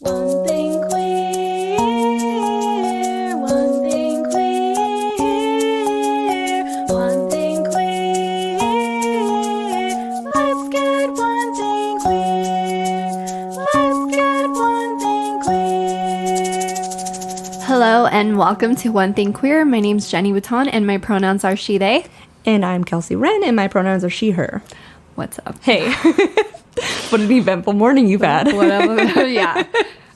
One thing queer, one thing queer, one thing queer. Let's get one thing queer. Let's get one thing queer. Hello and welcome to One Thing Queer. My name's Jenny Witton and my pronouns are she, they. And I'm Kelsey Wren and my pronouns are she, her. What's up? Hey. What an eventful morning you've had. Whatever. Yeah.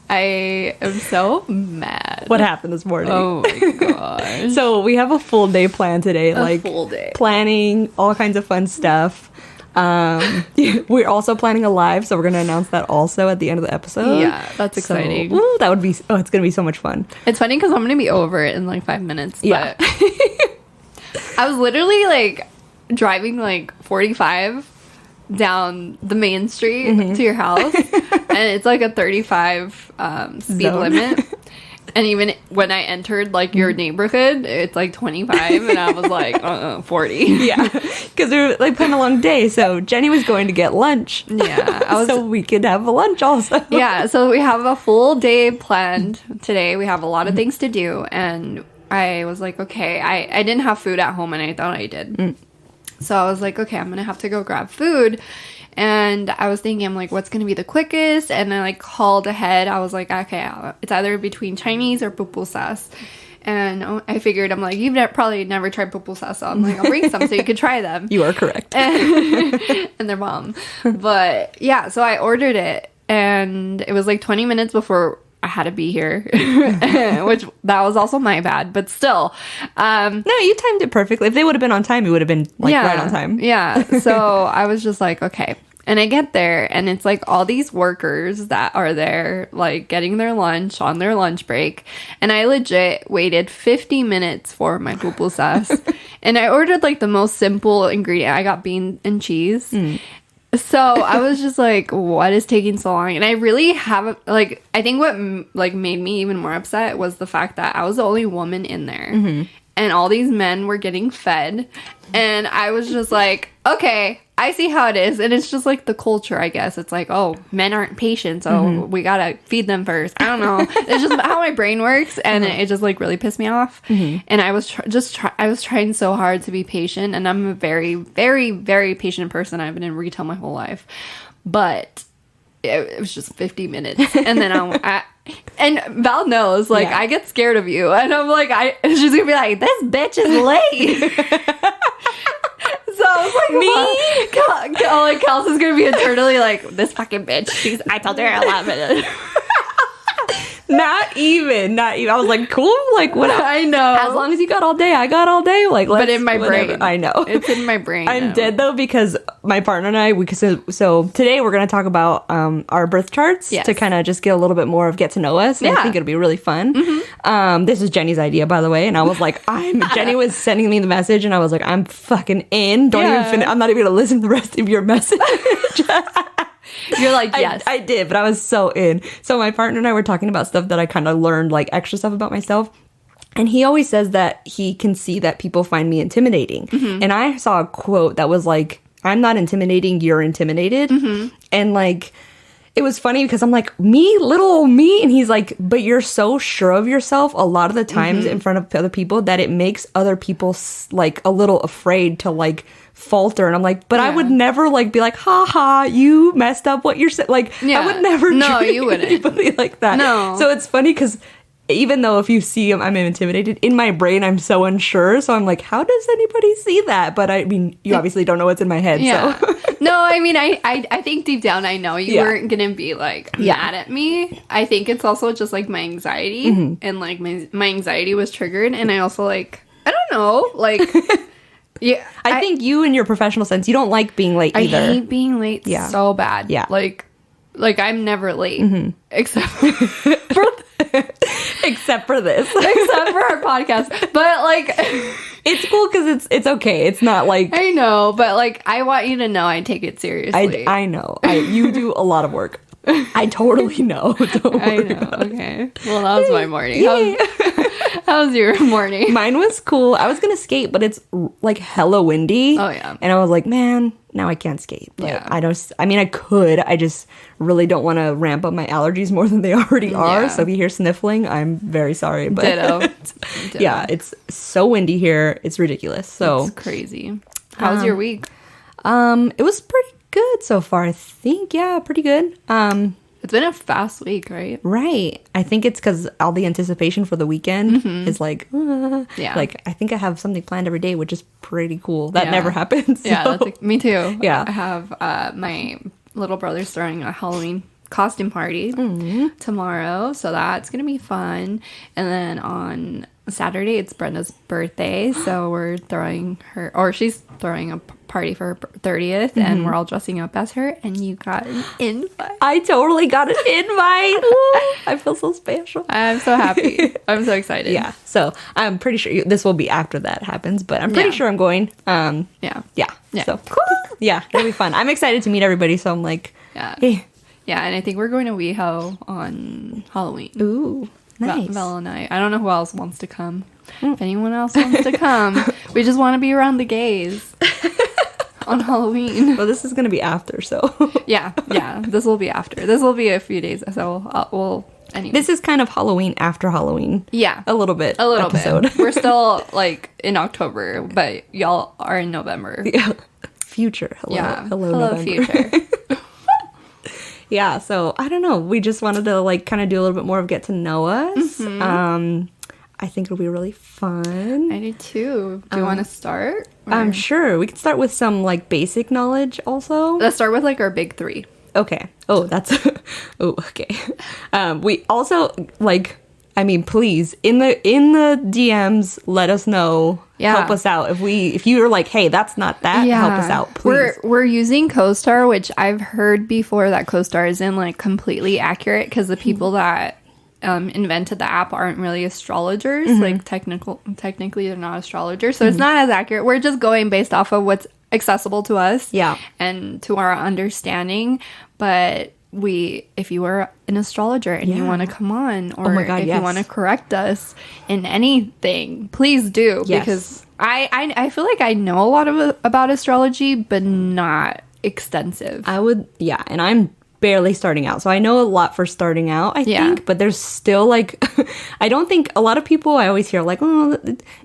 I am so mad. What happened this morning? Oh my gosh. So we have a full day planned today. A full day. Planning, all kinds of fun stuff. We're also planning a live, so we're going to announce that also at the end of the episode. Yeah, that's exciting. So, that would be, it's going to be so much fun. It's funny because I'm going to be over it in like 5 minutes. Yeah. But I was literally like driving like 45 down the main street to your house, and it's like a 35 speed limit. And even when I entered like your neighborhood, it's like 25, and I was like 40. Yeah, because we were like planning a long day, so Jenny was going to get lunch. Yeah, so we could have a lunch also. Yeah, so we have a full day planned today. We have a lot of things to do, and I was like, okay, I didn't have food at home, and I thought I did. So I was like, okay, I'm going to have to go grab food. And I was thinking, I'm like, what's going to be the quickest? And I like called ahead. I was like, okay, it's either between Chinese or pupusas. And I figured, I'm like, you've probably never tried pupusas. So I'm like, I'll bring some so you could try them. You are correct. And they're bomb. But yeah, so I ordered it. And it was like 20 minutes before I had to be here, which that was also my bad, but still. No, you timed it perfectly. If they would have been on time, you would have been like right on time. Yeah. So I was just like, okay. And I get there and it's like all these workers that are there, like getting their lunch on their lunch break. And I legit waited 50 minutes for my pupusas. And I ordered like the most simple ingredient. I got beans and cheese. So I was just like, what is taking so long? And I really have, like, I think what, like, made me even more upset was the fact that I was the only woman in there. And all these men were getting fed. And I was just like, okay, I see how it is. And it's just like the culture, I guess. It's like, oh, men aren't patient, so we gotta feed them first. I don't know. It's just how my brain works. And it just like really pissed me off. And I was I was trying so hard to be patient. And I'm a very, very, very patient person. I've been in retail my whole life. But it was just 50 minutes. And then and Val knows, like, I get scared of you. And I'm like, she's gonna be like, this bitch is late. So I was like, Kelsey's gonna be eternally like, this fucking bitch. I told her 11. Not even. I was like, cool. Like, what? I know. As long as you got all day, I got all day. Like, but in my brain, I know it's in my brain. I'm dead though because my partner and I. So today we're gonna talk about our birth charts to kind of just get a little bit more of get to know us. And I think it'll be really fun. This is Jenny's idea, by the way, and I was like, Jenny was sending me the message, and I was like, I'm fucking in. Don't even finish. I'm not even gonna listen to the rest of your message. You're like, yes. I did, but I was so in. So my partner and I were talking about stuff that I kind of learned, like extra stuff about myself. And he always says that he can see that people find me intimidating. And I saw a quote that was like, I'm not intimidating, you're intimidated. And like, it was funny because I'm like, me, little old me. And he's like, but you're so sure of yourself a lot of the times in front of other people that it makes other people like a little afraid to like falter. And I'm like, but I would never like be like, ha, you messed up what you're saying. Like, I would never treat you wouldn't. anybody like that. No. So it's funny because even though if you see him, I'm intimidated, in my brain, I'm so unsure. So I'm like, how does anybody see that? But I mean, you obviously don't know what's in my head. Yeah. So. No, I mean, I think deep down I know you weren't going to be like mad at me. I think it's also just like my anxiety and like my anxiety was triggered. And I also like, I don't know, like... Yeah, I think you, in your professional sense, you don't like being late either. I hate being late so bad. Yeah, like I'm never late except for except for this, except for our podcast. But like, it's cool because it's okay. It's not like I know, but like I want you to know I take it seriously. I know. You do a lot of work. I totally know. I know. Okay. Well, that was my morning. How was your morning? Mine was cool. I was gonna skate, but it's like hella windy. Oh, yeah. And I was like, man, now I can't skate. But Yeah. I mean, I could. I just really don't want to ramp up my allergies more than they already are. Yeah. So if you hear sniffling, I'm very sorry. But Ditto. yeah, it's so windy here. It's ridiculous. So It's crazy. How was your week? it was pretty good so far. I think, yeah, pretty good. It's been a fast week, right? Right. I think it's because all the anticipation for the weekend is like, Yeah. like I think I have something planned every day, which is pretty cool. That Yeah. never happens. Yeah, so- that's like, me too. Yeah. I have my little brother's throwing a Halloween costume party tomorrow, so that's gonna be fun. And then on Saturday it's Brenda's birthday, so we're throwing her, or she's throwing a party for her 30th, and we're all dressing up as her. And you got an invite. I totally got an invite. Ooh, I feel so special. I'm so happy. I'm so excited. Yeah. So I'm pretty sure this will be after that happens, but I'm pretty Yeah. sure I'm going. Yeah. Yeah. Yeah. So yeah, it'll be fun. I'm excited to meet everybody. So I'm like, Yeah. hey, Yeah, and I think we're going to WeHo on Halloween. ooh, nice. Val and I don't know who else wants to come. If anyone else wants to come, we just want to be around the gays on Halloween. Well, this is gonna be after, so Yeah, this will be after. This will be a few days, so we'll anyway. this is kind of Halloween after Halloween. Yeah, A little bit. a little episode. bit. We're still like in October, but y'all are in November. Yeah. Future. Hello. Yeah, Hello, hello November. future. Yeah, so I don't know. We just wanted to like kind of do a little bit more of get to know us. I think it'll be really fun. I do too. Do you want to start? I'm sure we can start with some like basic knowledge also. Let's start with like our big three. Okay. Oh, that's oh, okay. We also like I mean, please in the DMs let us know. Yeah. Help us out. If you're like, hey, that's not that, help us out, please. We're using CoStar, which I've heard before that CoStar isn't like completely accurate because the people that invented the app aren't really astrologers. Like technically they're not astrologers, so it's not as accurate. We're just going based off of what's accessible to us, Yeah. and to our understanding. But if you are an astrologer and you Yeah. want to come on, or my God, if yes. you want to correct us in anything, please do. Yes. Because I feel like I know a lot about astrology, but not extensive. I would, yeah, and I'm barely starting out, so I know a lot for starting out, I Yeah. think, but there's still like, I don't think a lot of people I always hear like, oh,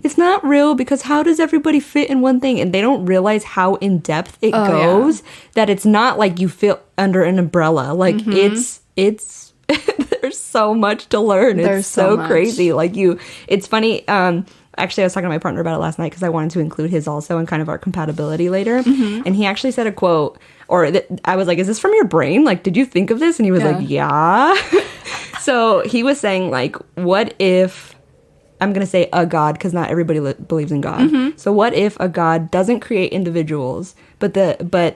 it's not real because how does everybody fit in one thing? And they don't realize how in depth it Oh, goes, that it's not like you fit under an umbrella. Like it's there's so much to learn. There's It's so so much. crazy. Like it's funny. Actually, I was talking to my partner about it last night because I wanted to include his also in kind of our compatibility later. And he actually said a quote, or I was like, is this from your brain? Like, did you think of this? And he was like, yeah. So he was saying like, what if, I'm going to say a God because not everybody believes in God. So what if a God doesn't create individuals, but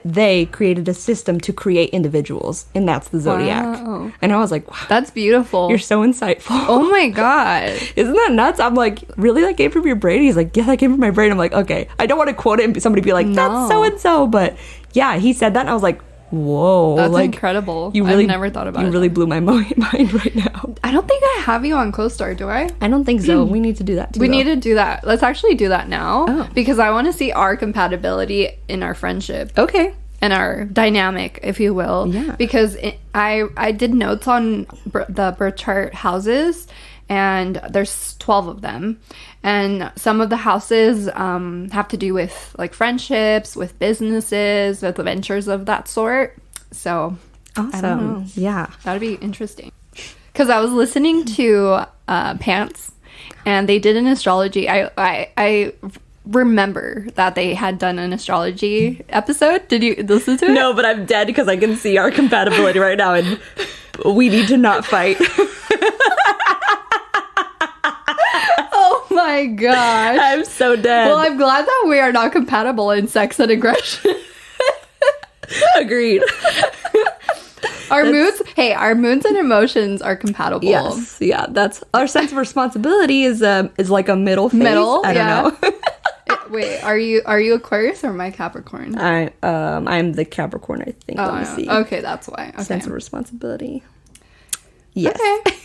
they created a system to create individuals, and that's the zodiac. Wow. And I was like, wow, That's beautiful. you're so insightful. Oh my god. Isn't that nuts? I'm like, really? That came from your brain? He's like, yeah, that came from my brain. I'm like, okay. I don't want to quote it and somebody be like, that's No. so and so. But yeah, he said that, and I was like, whoa. That's like, incredible. You really I've never thought about it. You really blew my mind right now. I don't think I have you on CoStar, do I? I don't think so. We need to do that too. We though. need to do that. Let's actually do that now. Oh. Because I want to see our compatibility in our friendship. Okay. And our dynamic, if you will. Yeah. Because I did notes on the birth chart houses, and there's 12 of them. And some of the houses have to do with like friendships, with businesses, with ventures of that sort. So I don't know. Awesome. Yeah. That'd be interesting. Because I was listening to Pants, and they did an astrology. I remember that they had done an astrology episode. Did you listen to it? No, but I'm dead because I can see our compatibility right now, and we need to not fight. Oh my gosh. I'm so dead. Well, I'm glad that we are not compatible in sex and aggression. Agreed. Our moods and emotions are compatible. Yes, yeah. That's our sense of responsibility is like a middle phase. Middle, I don't know. Wait, are you Aquarius or my Capricorn? I'm the Capricorn. I think. Let me see. Okay, that's why. Okay. Sense of responsibility. Yes. Okay.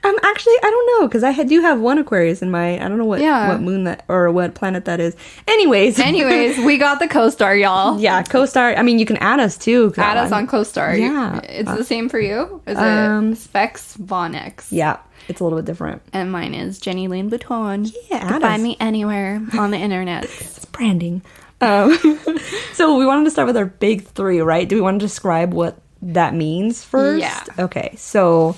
Actually, I don't know, because do have one Aquarius in my, I don't know what moon that, or what planet that is. Anyways, we got the co-star, y'all. Yeah, co-star. I mean, you can add us too. Add us on co-star. Yeah. It's the same for you? Is it Specs Von X? Yeah, it's a little bit different. And mine is Jenny Lynn Bouton. Yeah, you can find me anywhere on the internet. It's branding. So we wanted to start with our big three, right? Do we want to describe what that means first? Yeah. Okay, so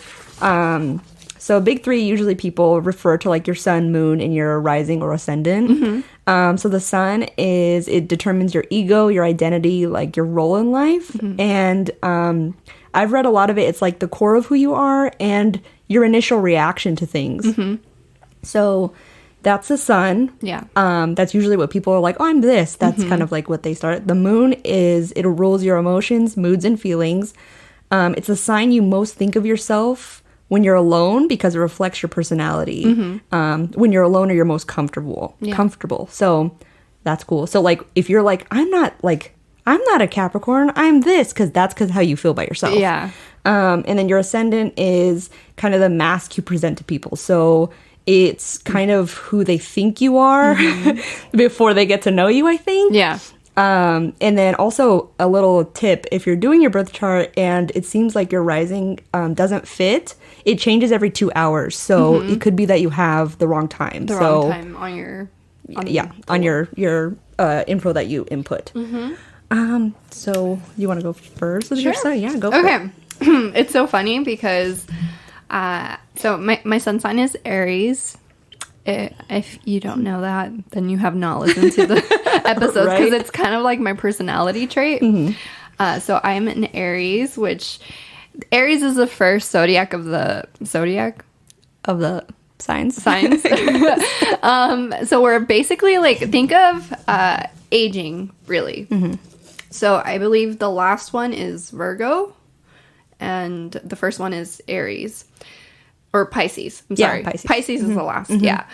big three, usually people refer to like your sun, moon, and your rising or ascendant. So the sun it determines your ego, your identity, like your role in life. And I've read a lot of it. It's like the core of who you are and your initial reaction to things. So that's the sun. Yeah. That's usually what people are like, oh, I'm this. That's kind of like what they start. The moon it rules your emotions, moods, and feelings. It's a sign you most think of yourself when you're alone because it reflects your personality. When you're alone or you're most comfortable. So that's cool. So like if you're like, I'm not a Capricorn, I'm this, because how you feel about yourself. Yeah. And then your ascendant is kind of the mask you present to people. So it's kind of who they think you are before they get to know you, I think. Yeah. And then also a little tip, if you're doing your birth chart and it seems like your rising doesn't fit, it changes every 2 hours. So it could be that you have the wrong time. Wrong time on your... on your info that you input. So you want to go first with your sign? Yeah, go for it. Okay. It's so funny because... so my sun sign is Aries. If you don't know that, then you have not listened to the episodes because it's kind of like my personality trait. So I'm an Aries, which Aries is the first zodiac of the signs. So we're basically like, think of aging, really. So I believe the last one is Virgo and the first one is Aries. Or Pisces. I'm sorry. Pisces is the last. Yeah.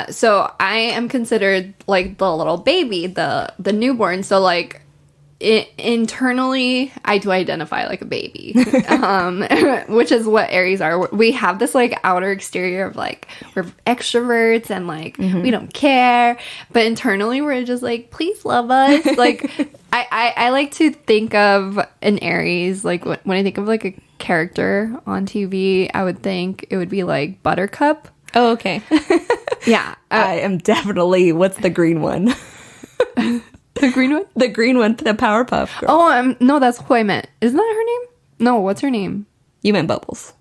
So I am considered like the little baby, the newborn. So like internally, I do identify like a baby, which is what Aries are. We have this like outer exterior of like we're extroverts and like we don't care, but internally we're just like, please love us. Like I like to think of an Aries like when I think of like a character on TV, I would think it would be like Buttercup. Oh, okay. Yeah. I am definitely, what's the green one? The green one? The green one, the Powerpuff Girl. Oh, no, that's who I meant. Isn't that her name? No, what's her name? You meant Bubbles.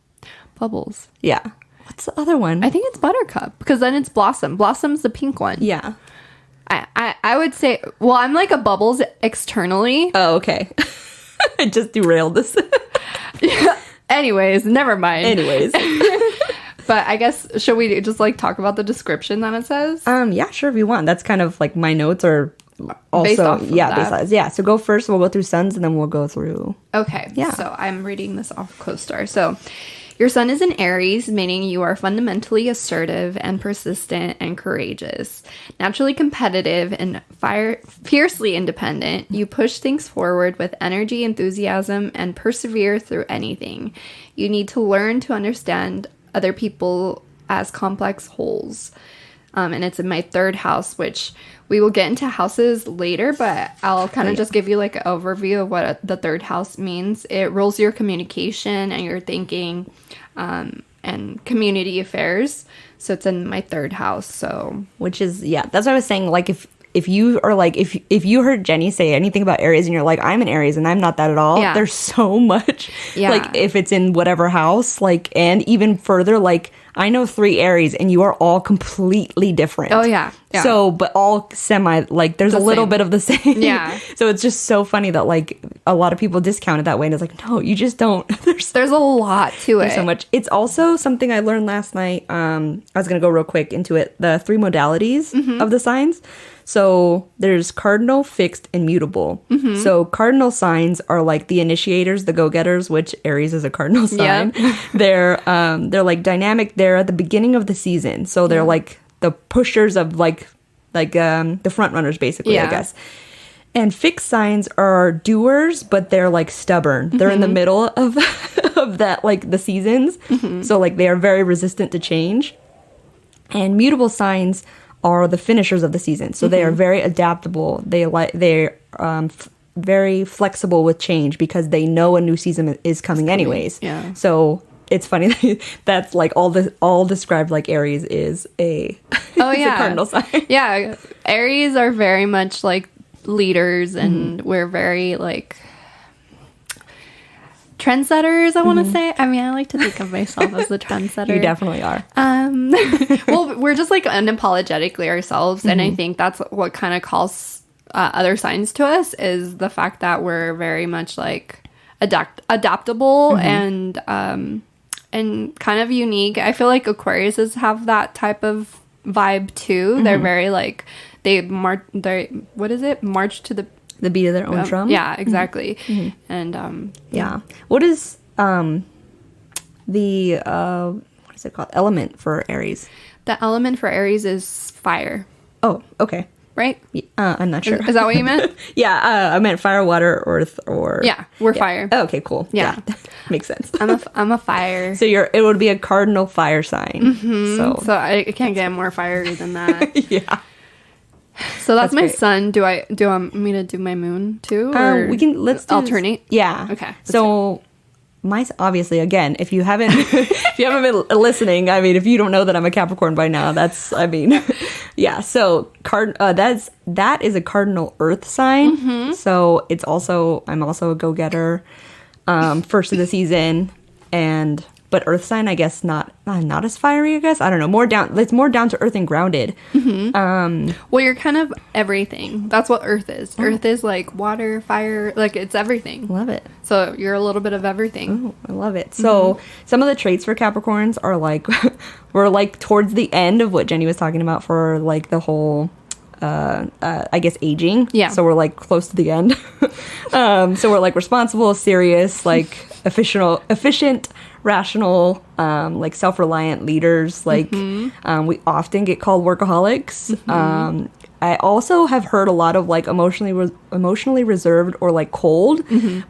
Bubbles. Yeah. What's the other one? I think it's Buttercup because then it's Blossom. Blossom's the pink one. Yeah. I would say, well, I'm like a Bubbles externally. Oh, okay. I just derailed this. Yeah. Anyways, never mind. Anyways. But I guess, should we just like talk about the description that it says? Yeah, sure, if you want. That's kind of like my notes are also, based off of that. Yeah, so go first, we'll go through suns, and then we'll go through... Okay, yeah. So I'm reading this off CoStar. So your sun is in Aries, meaning you are fundamentally assertive and persistent and courageous. Naturally competitive and fiercely independent, you push things forward with energy, enthusiasm, and persevere through anything. You need to learn to understand other people as complex wholes. And it's in my third house, which we will get into houses later, but I'll kind of just give you like an overview of what the third house means. It rules your communication and your thinking and community affairs. So it's in my third house. So, which is, yeah, that's what I was saying. Like if you are like, if you heard Jenny say anything about Aries and you're like, I'm an Aries and I'm not that at all, there's so much, like if it's in whatever house, like, and even further, like I know 3 Aries and you are all completely different. Oh yeah. So, but all semi, like there's a little bit of the same. Yeah. So it's just so funny that like a lot of people discount it that way. And it's like, no, you just don't. There's a lot to it. So much. It's also something I learned last night. I was going to go real quick into it. The 3 modalities of the signs. So there's cardinal, fixed, and mutable. So cardinal signs are like the initiators, the go-getters, which Aries is a cardinal sign. They're like dynamic. They're at the beginning of the season. So they're like the pushers of like the front runners, basically, I guess. And fixed signs are doers, but they're like stubborn. They're in the middle of of that, like the seasons. So like they are very resistant to change. And mutable signs are the finishers of the season. So they are very adaptable. They're very flexible with change because they know a new season is coming anyways. Yeah. So it's funny that's like all described like Aries is a Oh is a yeah. cardinal sign. Yeah. Aries are very much like leaders, and we're very like trendsetters, I want to say. I mean, I like to think of myself as a trendsetter. You definitely are. Well, we're just like unapologetically ourselves, and I think that's what kind of calls other signs to us, is the fact that we're very much like adaptable and kind of unique. I feel like Aquariuses have that type of vibe too. They're very like march to The beat of their own drum. yeah, exactly. And Yeah. What is the what is it called? Element for Aries? the element for Aries is fire, Oh, okay. right? I'm not sure. Is that what you meant? Yeah, I meant fire, water, earth, or Yeah, we're fire. Oh, okay, cool. Yeah. Makes sense. I'm a fire. So it would be a cardinal fire sign. So So I can't get more fiery than that. yeah. So that's my great. sun. Do I want me to do my moon too? Or We can let's do alternate. Yeah. Okay, let's So obviously again, if you haven't been listening, I mean, if you don't know that I'm a Capricorn by now, that's yeah. So that is a cardinal Earth sign. So I'm also a go-getter, first of the season, but Earth sign, I guess not as fiery. I guess I don't know. It's more down to earth and grounded. Well, you're kind of everything. That's what Earth is. Earth is like water, fire, like it's everything. Love it. So you're a little bit of everything. Oh, I love it. So some of the traits for Capricorns are like we're like towards the end of what Jenny was talking about for like the whole I guess aging. Yeah. So we're like close to the end. So we're like responsible, serious, like efficient, rational, like self-reliant leaders. Like we often get called workaholics. I also have heard a lot of like emotionally reserved or like cold.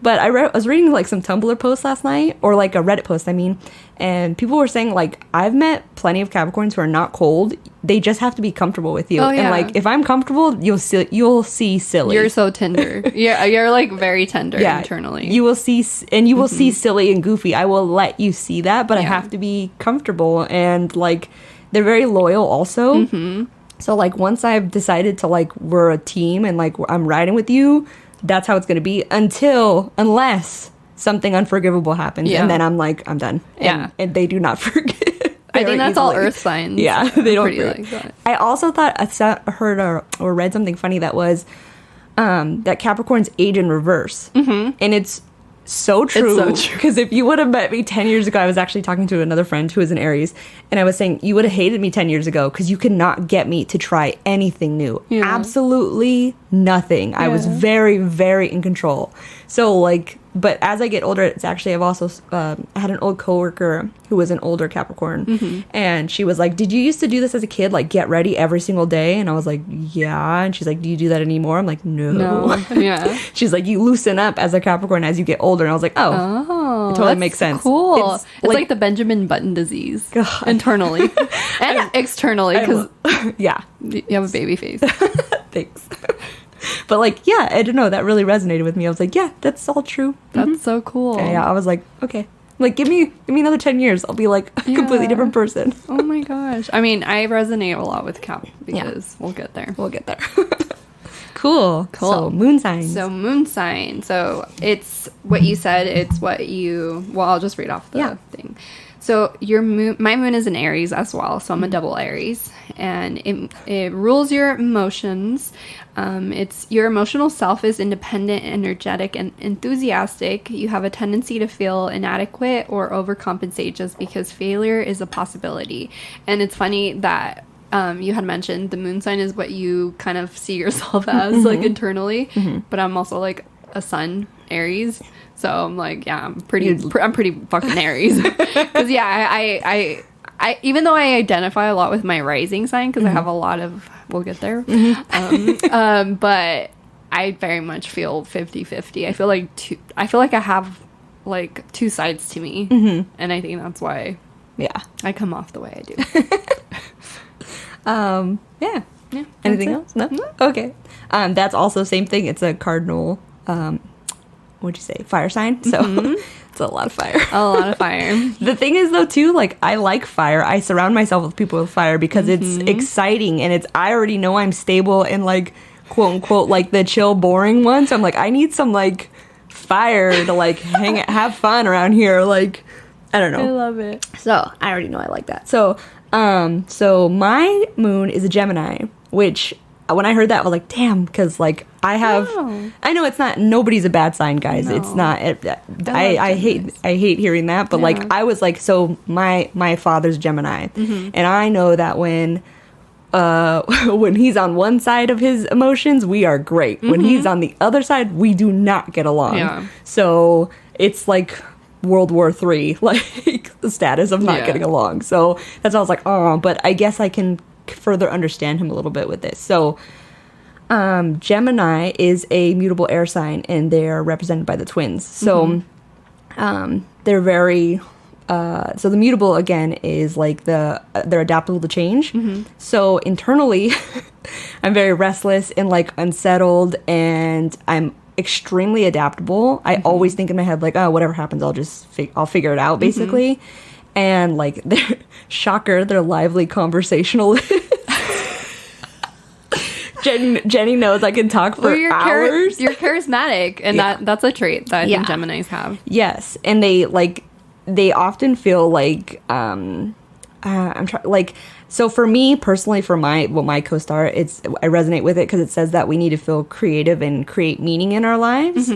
But I was reading like some Tumblr posts last night, or like a Reddit post, I mean, and people were saying like I've met plenty of Capricorns who are not cold. They just have to be comfortable with you. Oh, yeah. And like if I'm comfortable, you'll see silly. You're so tender. You're like very tender internally. You will see, and you will see silly and goofy. I will let you see that, but I have to be comfortable. And like, they're very loyal also. So like, once I've decided to like, we're a team and like I'm riding with you, that's how it's going to be unless something unforgivable happens. Yeah. And then I'm like, I'm done. And they do not forget. I think that's all easily. Earth signs. Yeah, they don't pretty forget. like that. I also thought I heard or read something funny that was that Capricorns age in reverse, and it's so true. It's so true. Because if you would have met me 10 years ago, I was actually talking to another friend who is an Aries, and I was saying you would have hated me 10 years ago because you could not get me to try anything new. Yeah. Absolutely nothing. I was very, very in control. So like. But as I get older, it's actually, I've also, I had an old coworker who was an older Capricorn. And she was like, did you used to do this as a kid? Like get ready every single day? And I was like, yeah. And she's like, do you do that anymore? I'm like, no. Yeah. She's like, you loosen up as a Capricorn as you get older. And I was like, oh, it totally that's makes sense. Cool. It's like the Benjamin Button disease. God. Internally and externally, because yeah. you have a baby face. Thanks. But like, yeah, I don't know. That really resonated with me. I was like, yeah, that's all true. That's so cool. Yeah, I was like, okay. Like, give me another 10 years. I'll be like a completely different person. Oh my gosh. I mean, I resonate a lot with Cap because we'll get there. We'll get there. Cool. So, moon signs. So moon sign. So it's what you said. It's what you. Well, I'll just read off the thing. So your moon, my moon is in Aries as well. So I'm a double Aries, and it rules your emotions. It's your emotional self is independent, energetic, and enthusiastic. You have a tendency to feel inadequate or overcompensate just because failure is a possibility. And it's funny that you had mentioned the moon sign is what you kind of see yourself as, like internally. But I'm also like a sun Aries. So I'm like, yeah, I'm pretty fucking Aries. Because I even though I identify a lot with my rising sign, because I have a lot of, we'll get there. But I very much feel 50-50. I feel like I have like two sides to me, and I think that's why Yeah. I come off the way I do. Yeah. Yeah. Anything that's else? No? Okay. That's also same thing. It's a cardinal, what'd you say? Fire sign. So it's a lot of fire. A lot of fire. The thing is though too, like I like fire. I surround myself with people with fire because it's exciting and I already know I'm stable and like quote unquote like the chill boring one. So I'm like, I need some like fire to like have fun around here. Like, I don't know. I love it. So I already know I like that. So my moon is a Gemini, which when I heard that I was like, damn, because like I have, Wow. I know it's not, nobody's a bad sign, guys. No. It's not. I hate hearing that, but Yeah. like I was like, so my father's Gemini, and I know that when he's on one side of his emotions, we are great. When he's on the other side, we do not get along. Yeah. So it's like World War III, like the status of not Yeah. getting along. So that's why I was like, oh, but I guess I can further understand him a little bit with this. So Gemini is a mutable air sign, and they are represented by the twins. So they're very so the mutable again is like they're adaptable to change. So internally I'm very restless and like unsettled, and I'm extremely adaptable. I always think in my head like, oh, whatever happens, I'll figure it out basically. And like they're shocker, they're lively conversationalists. Jenny knows I can talk for Well, you're hours. you're charismatic, and Yeah. that's a trait that I Yeah. think Geminis have. Yes, and they often feel like I'm trying like, so for me personally, for my co-star, I resonate with it because it says that we need to feel creative and create meaning in our lives,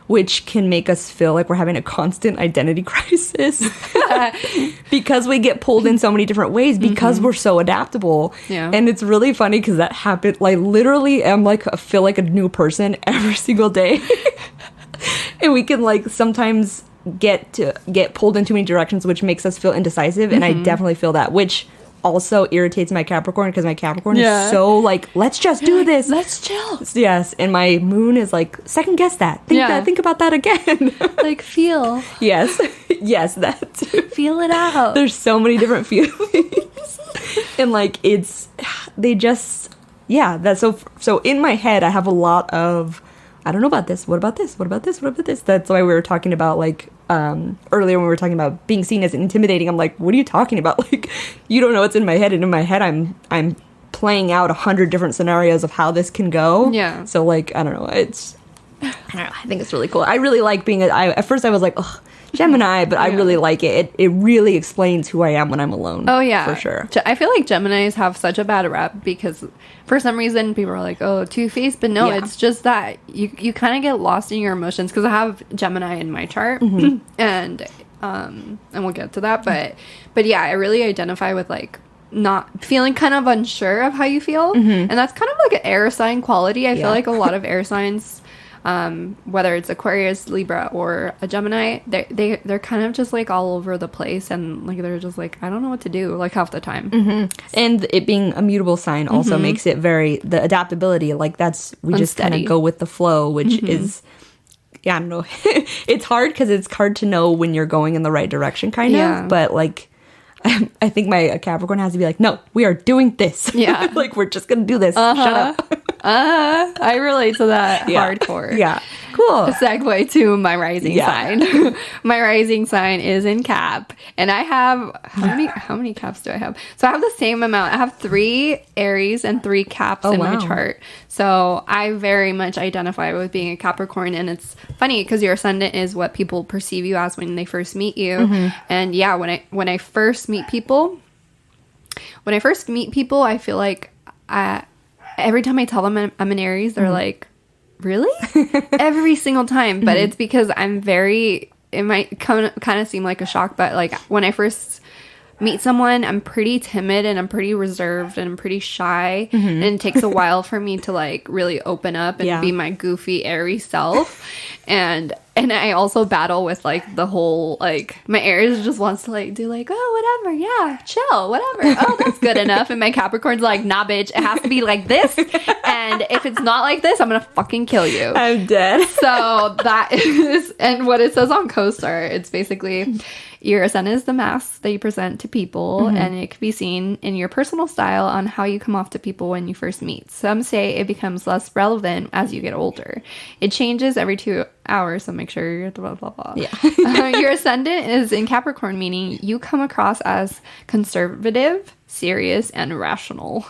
which can make us feel like we're having a constant identity crisis because we get pulled in so many different ways because we're so adaptable. Yeah. And it's really funny because that happened, like literally I'm like, I feel like a new person every single day. And we can like sometimes get pulled in too many directions, which makes us feel indecisive. And I definitely feel that, which also irritates my Capricorn because my Capricorn is so like, let's just do this. Let's chill. Yes. And my moon is like, second guess that. Think about that again. Like feel Yes. Yes, that too. feel it out. There's so many different feelings. And like that's so in my head I have a lot of, I don't know about this. What about this? What about this? What about this? That's why we were talking about like earlier when we were talking about being seen as intimidating. I'm like, what are you talking about? Like, you don't know what's in my head, and in my head I'm playing out 100 different scenarios of how this can go. Yeah. So like, I don't know. I think it's really cool. I really like being at first I was like, ugh, Gemini, but I really like it. It really explains who I am when I'm alone. Oh yeah, for sure. I feel like Geminis have such a bad rep because for some reason people are like, oh, two-faced, but no, Yeah. it's just that you kind of get lost in your emotions because I have Gemini in my chart, and we'll get to that, but yeah, I really identify with like not feeling kind of unsure of how you feel, and that's kind of like an air sign quality. I feel like a lot of air signs, whether it's Aquarius, Libra, or a Gemini, they're kind of just like all over the place, and like they're just like, I don't know what to do like half the time. And it being a mutable sign also makes it the adaptability, like we just kind Unsteady. of go with the flow, which is, yeah, I don't know. It's hard because it's hard to know when you're going in the right direction kind Yeah. of, but like I think my Capricorn has to be like, no, we are doing this. Yeah. Like we're just gonna do this. Shut up. I relate to that hardcore. Yeah. Cool. A segue to my rising sign. My rising sign is in Cap, and I have how many Caps do I have? So I have the same amount. I have 3 Aries and 3 Caps in my wow. chart. So I very much identify with being a Capricorn, and it's funny because your ascendant is what people perceive you as when they first meet you. And yeah, when I first meet people, I feel like every time I tell them I'm an Aries, they're like, really? Every single time. But it's because it might kind of seem like a shock, but like when I first meet someone, I'm pretty timid and I'm pretty reserved and I'm pretty shy. And it takes a while for me to like really open up and be my goofy Aries self. And I also battle with like the whole like my Aries just wants to like do like, oh whatever, yeah, chill, whatever. Oh, that's good enough. And my Capricorn's like, nah, bitch, it has to be like this. And if it's not like this, I'm gonna fucking kill you. I'm dead. So that is, and what it says on CoStar, it's basically your ascendant is the mask that you present to people, and it can be seen in your personal style on how you come off to people when you first meet. Some say it becomes less relevant as you get older. It changes every 2 hours, so make sure you're blah, blah, blah. Yeah. Your ascendant is in Capricorn, meaning you come across as conservative, serious, and rational.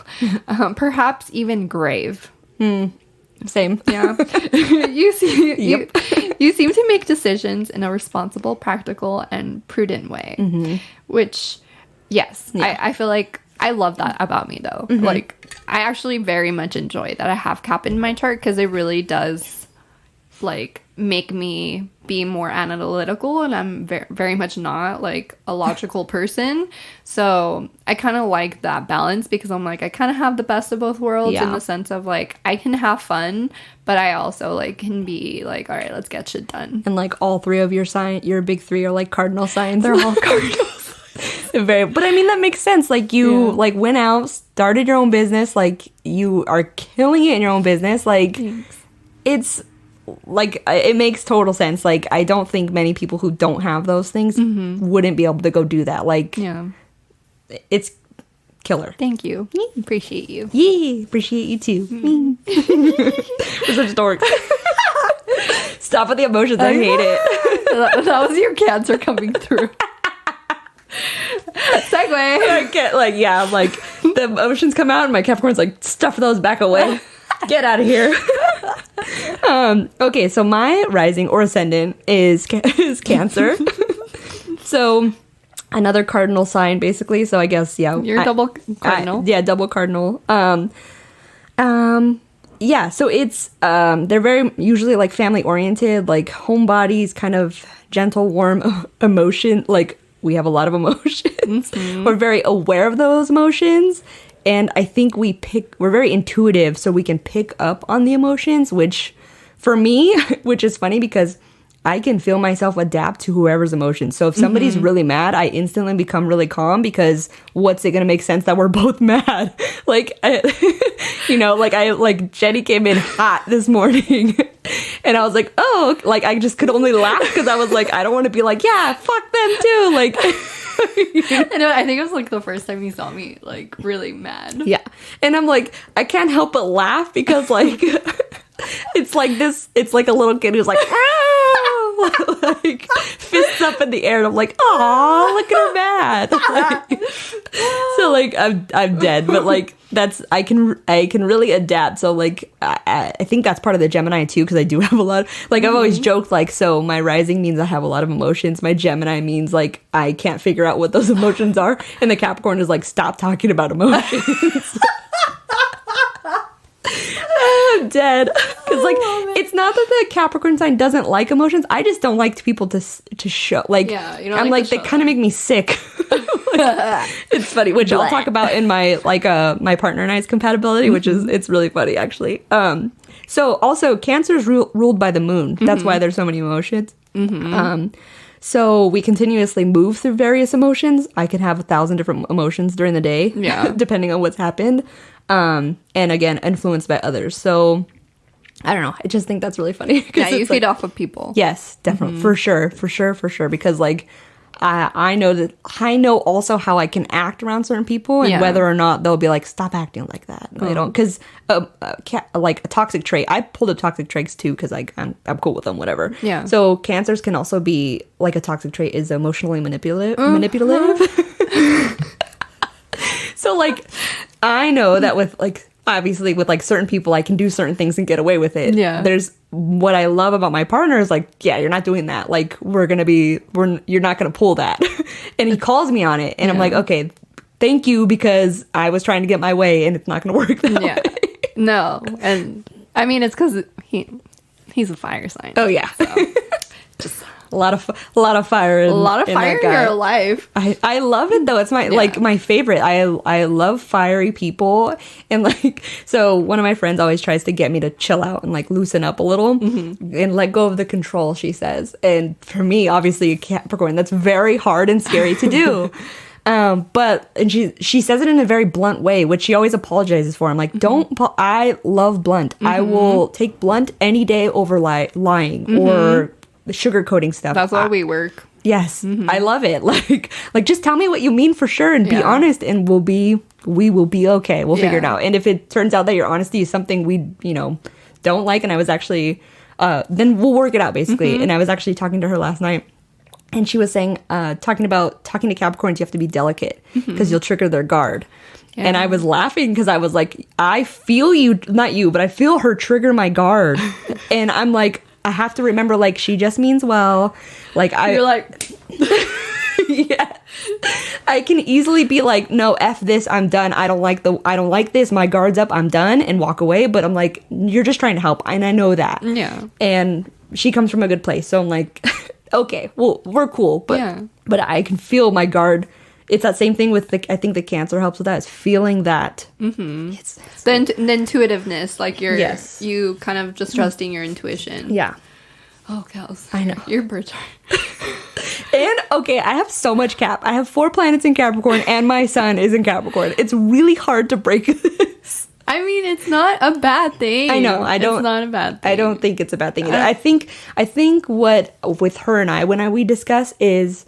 Perhaps even grave. Same. Yeah. you seem to make decisions in a responsible, practical, and prudent way. Which, yes, Yeah. I feel like I love that about me, though. Like, I actually very much enjoy that I have Cap in my chart because it really does, like, make me be more analytical, and I'm very much not like a logical person. So I kind of like that balance because I'm like, I kind of have the best of both worlds in the sense of like I can have fun, but I also like can be like, all right, let's get shit done. And like all three of your big three are like cardinal signs. They're all cardinals. But I mean that makes sense. Like you like went out, started your own business, like you are killing it in your own business. Like it's like it makes total sense. Like I don't think many people who don't have those things wouldn't be able to go do that. Like it's killer. Thank you. Appreciate you. Yeah, appreciate you too. We're such dorks. Stop with the emotions. I hate it. That was your Cancer coming through. Segue. I get like like the emotions come out and my Capricorn's like stuff those back away. Get out of here. Okay, so my rising or ascendant is Cancer. So another cardinal sign, basically. So I guess you're double cardinal. Double cardinal. Yeah, so it's they're very usually like family oriented, like homebodies, kind of gentle, warm emotion. Like we have a lot of emotions. We're very aware of those emotions. And I think we're very intuitive, so we can pick up on the emotions, which for me, which is funny because I can feel myself adapt to whoever's emotions. So if somebody's really mad, I instantly become really calm because what's it going to make sense that we're both mad? Like, like Jenny came in hot this morning and I was like, oh, like I just could only laugh because I was like, I don't want to be like, yeah, fuck them too. Like, I know. I think it was like the first time he saw me like really mad. Yeah. And I'm like, I can't help but laugh because like it's like this, it's like a little kid who's like, like fists up in the air and I'm like, oh, look at her mad. Like, so like I'm dead, but like I can really adapt. So like I think that's part of the Gemini too, because I do have a lot like I've always joked like, so my rising means I have a lot of emotions, my Gemini means like I can't figure out what those emotions are, and the Capricorn is like, stop talking about emotions. I'm dead. Because like it's not that the Capricorn sign doesn't like emotions, I just don't like people to show like, I'm like they kind of make me sick. It's funny, which I'll talk about in my like my partner and I's compatibility, which is it's really funny actually. So also Cancer is ruled by the moon. That's why there's so many emotions. So we continuously move through various emotions. I can have 1,000 different emotions during the day, depending on what's happened. And again, influenced by others. So I don't know. I just think that's really funny. Yeah, you feed off of people. Yes, definitely. For sure. Because like I know also how I can act around certain people and whether or not they'll be like, stop acting like that. And I don't, because like a toxic trait, I pulled a toxic traits too because like I'm cool with them, whatever. Yeah. So Cancers can also be like a toxic trait is emotionally manipulative. So like I know that with like obviously with like certain people I can do certain things and get away with it. Yeah. There's what I love about my partner is like, yeah, you're not doing that. Like you're not gonna pull that. And he calls me on it and I'm like, okay, thank you, because I was trying to get my way and it's not gonna work that way. No. And I mean it's because he's a fire sign. Oh yeah. So just a lot of fire. A lot of fire in your life. I love it though. It's my favorite. I love fiery people, and like, so one of my friends always tries to get me to chill out and like loosen up a little and let go of the control, she says. And for me, obviously a Capricorn, that's very hard and scary to do. But she says it in a very blunt way, which she always apologizes for. I'm like, I love blunt. I will take blunt any day over lying or sugarcoating stuff. That's why we work. Yes, I love it. Like just tell me what you mean for sure and be honest, and we will be okay. We'll figure it out. And if it turns out that your honesty is something we don't like, and I was actually then we'll work it out basically. And I was actually talking to her last night. And she was saying, talking to Capricorns, you have to be delicate because you'll trigger their guard. Yeah. And I was laughing because I was like, I feel you, not you, but I feel her trigger my guard. And I'm like, I have to remember, like, she just means well. Like, you're like, yeah. I can easily be like, no, F this, I'm done. I don't like this. My guard's up. I'm done, and walk away. But I'm like, you're just trying to help. And I know that. Yeah. And she comes from a good place. So I'm like, okay, well, we're cool, but I can feel my guard. It's that same thing with I think the Cancer helps with that, is feeling that. The intuitiveness, like you kind of just trusting your intuition. Yeah. Oh, Kels. I know. Your birth chart. And, okay, I have so much Cap. I have 4 planets in Capricorn, and my sun is in Capricorn. It's really hard to break this. I mean, it's not a bad thing. I know. It's not a bad thing. I don't think it's a bad thing either. I think what with her and I, when we discuss, is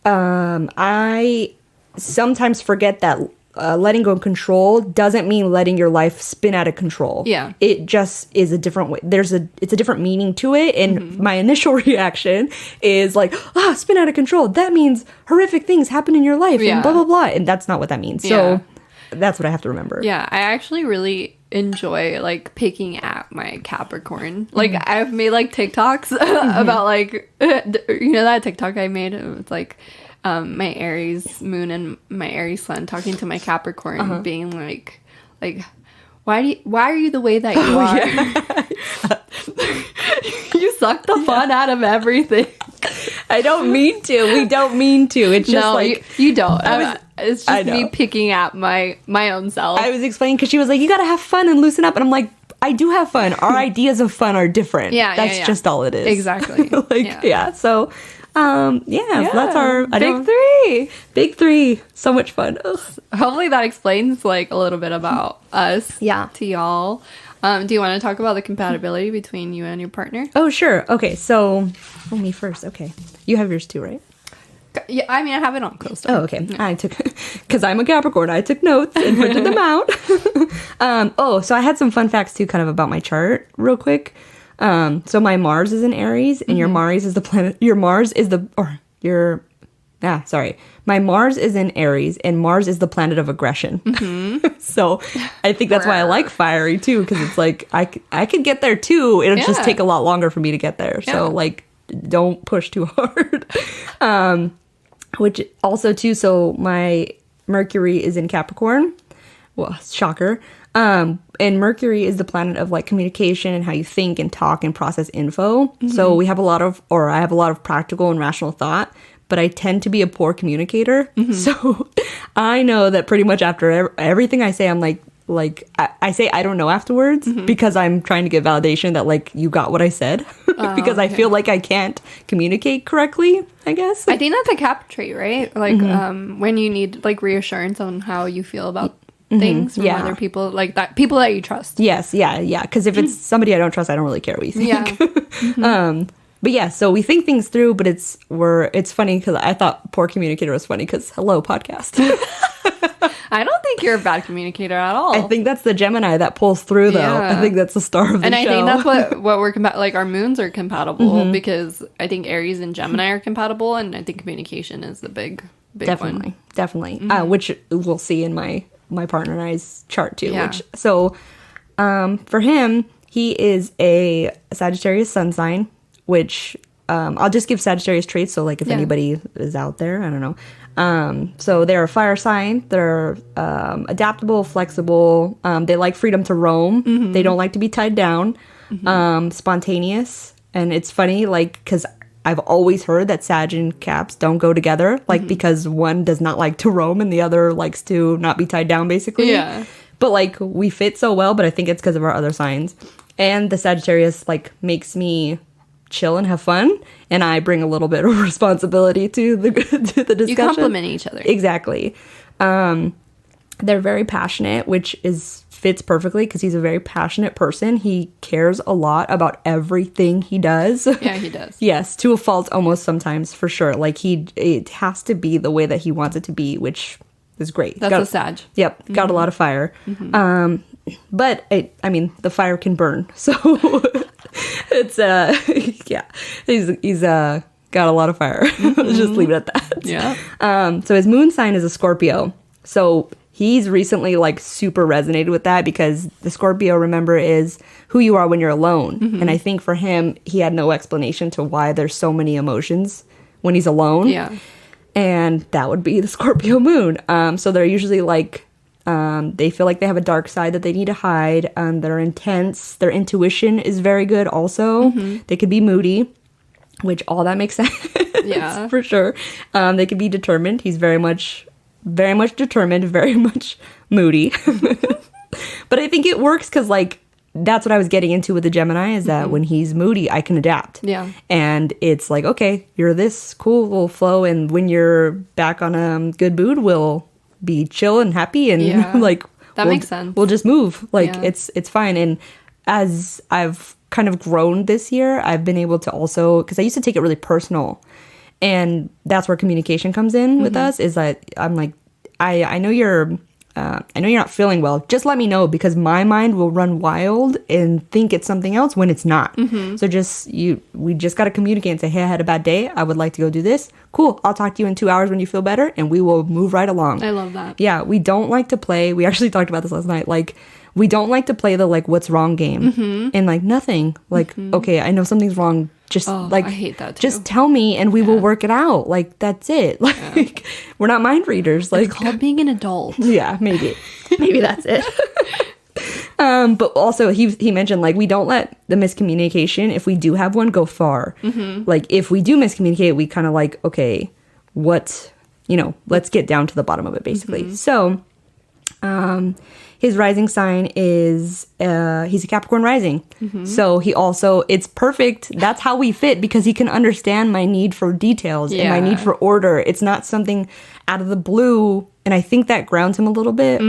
I sometimes forget that letting go of control doesn't mean letting your life spin out of control. Yeah. It just is a different way. It's a different meaning to it. And my initial reaction is like, spin out of control. That means horrific things happen in your life and blah, blah, blah. And that's not what that means. So that's what I have to remember. Yeah, I actually really enjoy like picking at my Capricorn. Like I've made like TikToks about like that TikTok I made. It's like my Aries Moon and my Aries Sun talking to my Capricorn, being like why are you the way that you are? You suck the fun out of everything. I don't mean to. We don't mean to. It's just like you don't. It's just me picking at my own self. I was explaining because she was like, "You gotta have fun and loosen up," and I'm like, "I do have fun. Our ideas of fun are different. That's just all it is. Exactly. So, that's our big three. So much fun. Ugh. Hopefully that explains like a little bit about us. To y'all. Do you want to talk about the compatibility between you and your partner? Oh, sure. Okay, so me first. Okay, you have yours too, right? Yeah, I mean, I have it on close. Oh, okay. Yeah. I took, because I'm a Capricorn, I took notes and printed them out. So I had some fun facts too, kind of about my chart, real quick. So my Mars is in Aries, and your Mars is the planet. My Mars is in Aries, and Mars is the planet of aggression. So I think that's why I like fiery too, because it's like I could get there too. It'll just take a lot longer for me to get there. So like, don't push too hard. Which also too, so my Mercury is in Capricorn. Well, shocker. And Mercury is the planet of like communication and how you think and talk and process info. So I have a lot of practical and rational thought, but I tend to be a poor communicator. So I know that pretty much after everything I say, I'm like I say I don't know afterwards, because I'm trying to get validation that like you got what I said, because I feel like I can't communicate correctly, I guess. I think that's a Cap trait, right? Like when you need like reassurance on how you feel about things from other people, like that, people that you trust. Yes, yeah. Because if it's somebody I don't trust, I don't really care what you think. But yeah, so we think things through, but it's funny because I thought poor communicator was funny because hello, podcast. I don't think you're a bad communicator at all. I think that's the Gemini that pulls through, though. Yeah. I think that's the star of the show. And I think that's what we're like our moons are compatible, because I think Aries and Gemini are compatible, and I think communication is the big one. Definitely. Which we'll see in my partner and I's chart too. Yeah. For him, he is a Sagittarius Sun Sign, which I'll just give Sagittarius traits. So like if anybody is out there, I don't know. So they're a fire sign. They're adaptable, flexible. They like freedom to roam. They don't like to be tied down. Spontaneous. And it's funny, like, because I've always heard that Sag and Caps don't go together, like because one does not like to roam and the other likes to not be tied down, basically. Yeah. But like we fit so well, but I think it's because of our other signs. And the Sagittarius like makes me chill and have fun, and I bring a little bit of responsibility to the discussion. You complement each other. Exactly. They're very passionate, which fits perfectly because he's a very passionate person. He cares a lot about everything he does. Yeah, he does. Yes, to a fault almost sometimes, for sure. Like it has to be the way that he wants it to be, which is great. That's a Sag. Yep, got a lot of fire. But I mean, the fire can burn, so it's yeah, he's got a lot of fire. Let's just leave it at that. Yeah. So his moon sign is a Scorpio. So he's recently like super resonated with that because the Scorpio, remember, is who you are when you're alone. And I think for him, he had no explanation to why there's so many emotions when he's alone. Yeah. And that would be the Scorpio moon. So they're usually like, they feel like they have a dark side that they need to hide. They're intense. Their intuition is very good also. They could be moody, which all that makes sense. Yeah. For sure. They could be determined. He's very much determined, very much moody. But I think it works because like that's what I was getting into with the Gemini is that when he's moody, I can adapt. Yeah. And it's like, okay, you're this, cool, we'll flow. And when you're back on a good mood, we'll be chill and happy. And Yeah. like, That makes sense. We'll just move. Like Yeah. it's fine. And as I've kind of grown this year, I've been able to also, because I used to take it really personal. And that's where communication comes in with us, is that I'm like, I know you're not feeling well. Just let me know, because my mind will run wild and think it's something else when it's not. So we just got to communicate and say, hey, I had a bad day. I would like to go do this. Cool. I'll talk to you in 2 hours when you feel better, and we will move right along. I love that. Yeah. We don't like to play. We actually talked about this last night. Like, we don't like to play the like what's wrong game and like nothing. Like, okay, I know something's wrong. Just like, I hate that too. Just tell me and we will work it out. Like, that's it. Like, we're not mind readers. Like, It's called being an adult. yeah, maybe that's it. But also he mentioned like we don't let the miscommunication, if we do have one, go far. Like if we do miscommunicate, we kind of like, okay, let's get down to the bottom of it, basically. So his rising sign is he's a Capricorn rising. So he also, it's perfect. That's how we fit, because he can understand my need for details and my need for order. It's not something out of the blue. And I think that grounds him a little bit.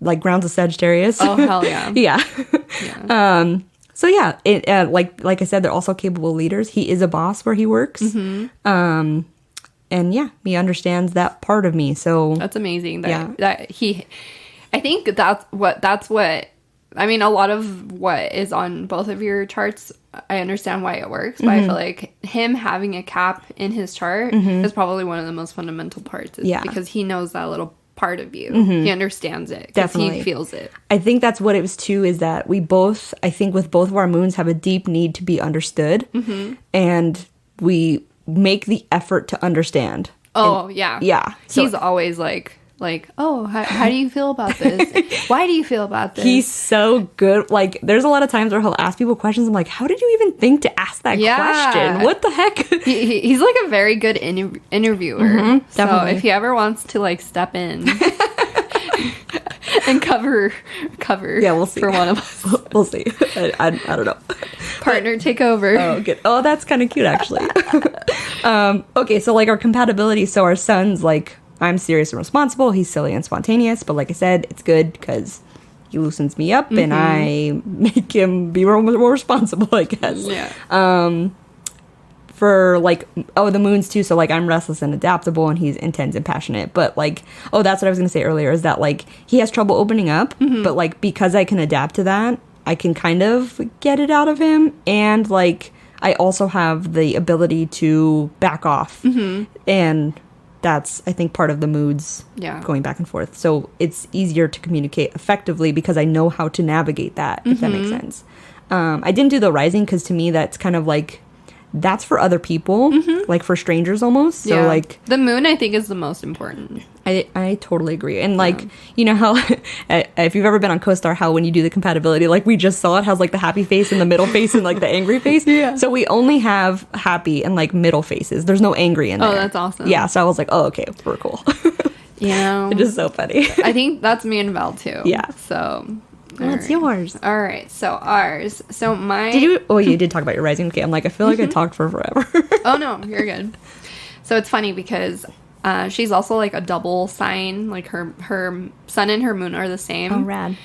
Like grounds a Sagittarius. Oh, hell yeah. Yeah. So yeah, it like I said, they're also capable leaders. He is a boss where he works. And yeah, he understands that part of me. So That's amazing. I think that's what, I mean, a lot of what is on both of your charts, I understand why it works, but I feel like him having a Cap in his chart is probably one of the most fundamental parts. Because he knows that little part of you. He understands it. Definitely. He feels it. I think that's what it was too, is that we both, I think with both of our moons, have a deep need to be understood. And we make the effort to understand. Oh, yeah. Yeah. He's always like, oh, how do you feel about this? Why do you feel about this? He's so good. Like, there's a lot of times where he'll ask people questions. I'm like, how did you even think to ask that question? What the heck? He's like a very good interviewer. So definitely. if he ever wants to like step in and cover, Yeah, we'll see. for one of us. We'll see. I don't know. Partner, take over. Oh, good. Oh, that's kind of cute, actually. Okay, so like our compatibility. So our son's like, I'm serious and responsible. He's silly and spontaneous. But like I said, it's good because he loosens me up and I make him be more responsible, I guess. Yeah. For like, the moons too. So like I'm restless and adaptable, and he's intense and passionate. But like, that's what I was going to say earlier, is that like he has trouble opening up. But like, because I can adapt to that, I can kind of get it out of him. And like, I also have the ability to back off. And that's, I think, part of the moods going back and forth. So it's easier to communicate effectively because I know how to navigate that, if that makes sense. I didn't do the rising because to me that's kind of like that's for other people, like for strangers almost. So like the moon, I think, is the most important. I totally agree. And like, you know how if you've ever been on CoStar, how when you do the compatibility, like we just saw it has like the happy face and the middle face and like the angry face. Yeah. So we only have happy and like middle faces. There's no angry in there. Oh, that's awesome. Yeah. So I was like, oh, okay, we're cool. You know, It's just so funny. I think that's me and Val too. Yeah. So What's yours? All right. So ours. So my. Did you? Oh, you did talk about your rising. Okay. I'm like, I feel like I talked for forever. Oh no, you're good. So it's funny because she's also like a double sign. Like her sun and her moon are the same. Oh, rad.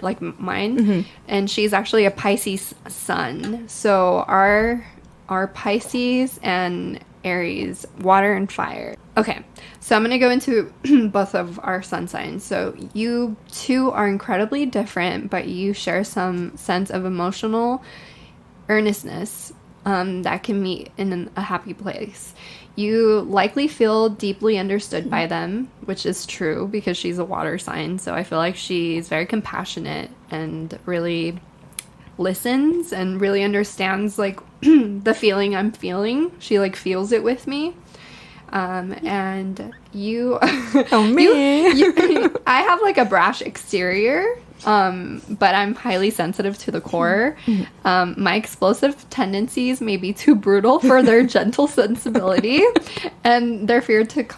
Like mine. And she's actually a Pisces sun. So our Pisces and Aries, water and fire. Okay, so I'm going to go into both of our sun signs. So you two are incredibly different, but you share some sense of emotional earnestness that can meet in a happy place. You likely feel deeply understood by them, which is true because she's a water sign. So I feel like she's very compassionate and really listens and really understands like the feeling I'm feeling. She like feels it with me. And you, Oh man. I have like a brash exterior, but I'm highly sensitive to the core. My explosive tendencies may be too brutal for their gentle sensibility, and their fear of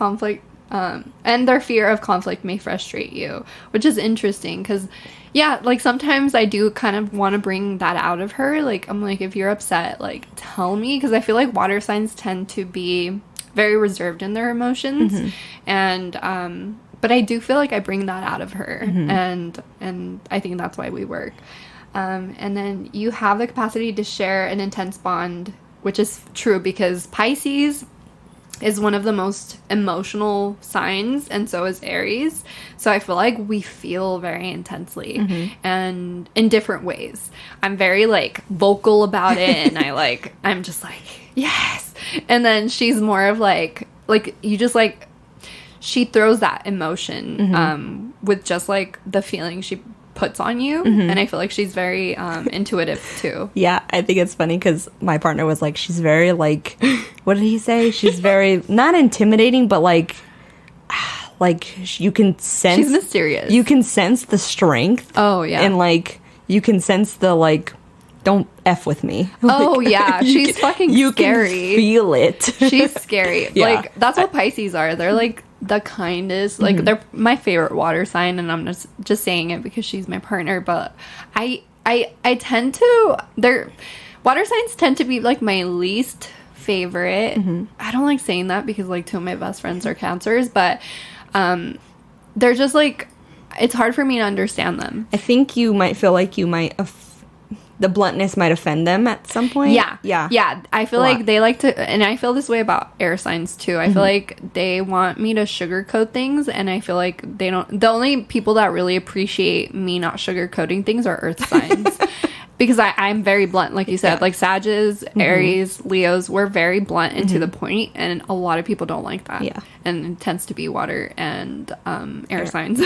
conflict may frustrate you, which is interesting because, yeah, like sometimes I do kind of want to bring that out of her. Like I'm like, if you're upset, like tell me, because I feel like water signs tend to be very reserved in their emotions, and but I do feel like I bring that out of her, and I think that's why we work. And then you have the capacity to share an intense bond, which is true because Pisces is one of the most emotional signs, and so is Aries. So I feel like we feel very intensely and in different ways. I'm very like vocal about it, and I'm just like, yes. And then she's more of like you just like, she throws that emotion with just like the feeling she puts on you, and I feel like she's very intuitive too. Yeah, I think it's funny because my partner was like, she's very like, what did he say? She's very not intimidating, but like you can sense, She's mysterious. You can sense the strength. Oh yeah. And like you can sense the like, don't F with me. Oh Like, yeah, she's fucking you scary. can feel it. She's scary. Yeah. Like that's what Pisces are. They're like the kindest. Like they're my favorite water sign, and I'm just saying it because she's my partner. But I tend to, their water signs tend to be like my least favorite. I don't like saying that because like two of my best friends are Cancers, but they're just like, it's hard for me to understand them. I think you might feel like you might the bluntness might offend them at some point. Yeah. I feel like they like to, and I feel this way about air signs too. I feel like they want me to sugarcoat things, and I feel like they don't. The only people that really appreciate me not sugarcoating things are earth signs. Because I'm very blunt, like you said, like Sagittarius, Aries, Leos, we're very blunt and to the point, and a lot of people don't like that. Yeah. And it tends to be water and air signs.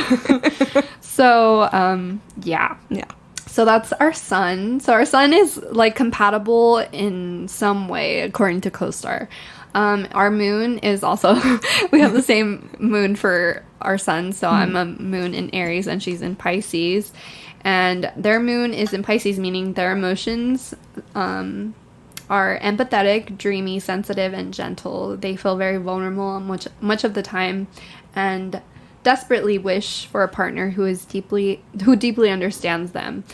So, yeah. Yeah. So that's our sun. So our sun is like compatible in some way, according to CoStar. Our moon is also, we have the same moon for our sun. So I'm a moon in Aries and she's in Pisces. And their moon is in Pisces, meaning their emotions are empathetic, dreamy, sensitive, and gentle. They feel very vulnerable much of the time, and desperately wish for a partner who deeply understands them.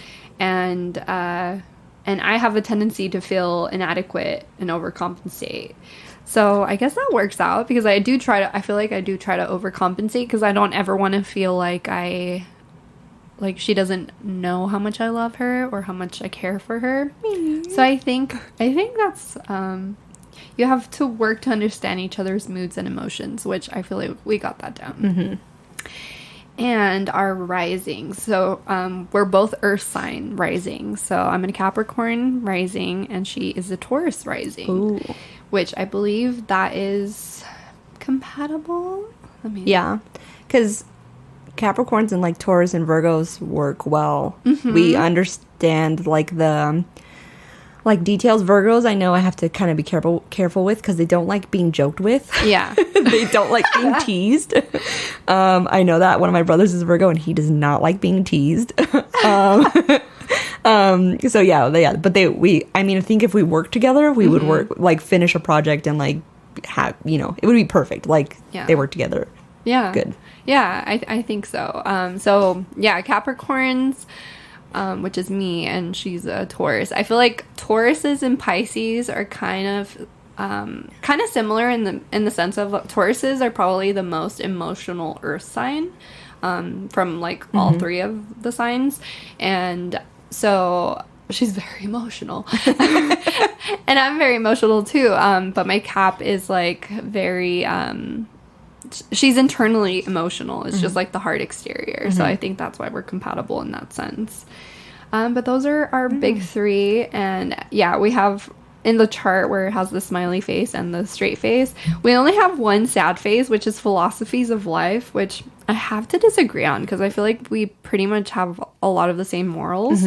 And I have a tendency to feel inadequate and overcompensate. So I guess that works out because I feel like I do try to overcompensate because I don't ever want to feel like she doesn't know how much I love her or how much I care for her. So I think that's you have to work to understand each other's moods and emotions, which I feel like we got that down. And our rising. So we're both earth sign rising. So I'm a Capricorn rising and she is a Taurus rising. Ooh. Which I believe that is compatible. Yeah, because Capricorns and like Taurus and Virgos work well. We understand like like details. Virgos, I know I have to kind of be careful with because they don't like being joked with. Yeah. They don't like being teased. I know that one of my brothers is a Virgo and he does not like being teased. So yeah, but I mean, I think if we worked together, we would work, like, finish a project and, like, have, you know, it would be perfect. Like, they work together. Yeah. Good. Yeah, I think so. So yeah, Capricorns, which is me, and she's a Taurus. I feel like Tauruses and Pisces are kind of similar in the sense of Tauruses are probably the most emotional earth sign, from like all three of the signs. And so she's very emotional. And I'm very emotional too. But my Cap is like very, she's internally emotional. It's just like the hard exterior. So I think that's why we're compatible in that sense. But those are our big three. And yeah, we have in the chart where it has the smiley face and the straight face, we only have one sad face, which is philosophies of life, which I have to disagree on because I feel like we pretty much have a lot of the same morals.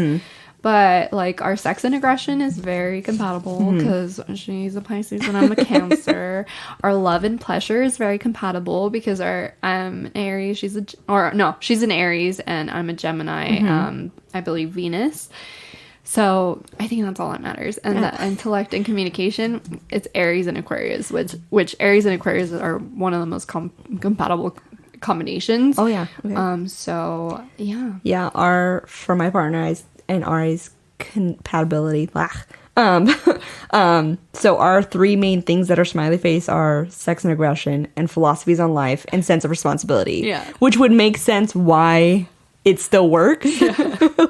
But like our sex and aggression is very compatible because she's a Pisces and I'm a Cancer. Our love and pleasure is very compatible because I'm Aries, she's an Aries and I'm a Gemini. I believe Venus. So I think that's all that matters. And the intellect and communication, it's Aries and Aquarius, which Aries and Aquarius are one of the most compatible combinations. Oh yeah. Okay. So yeah. Yeah. For my partner, and Aries compatibility. So our three main things that are smiley face are sex and aggression and philosophies on life and sense of responsibility. Yeah. Which would make sense why it still works.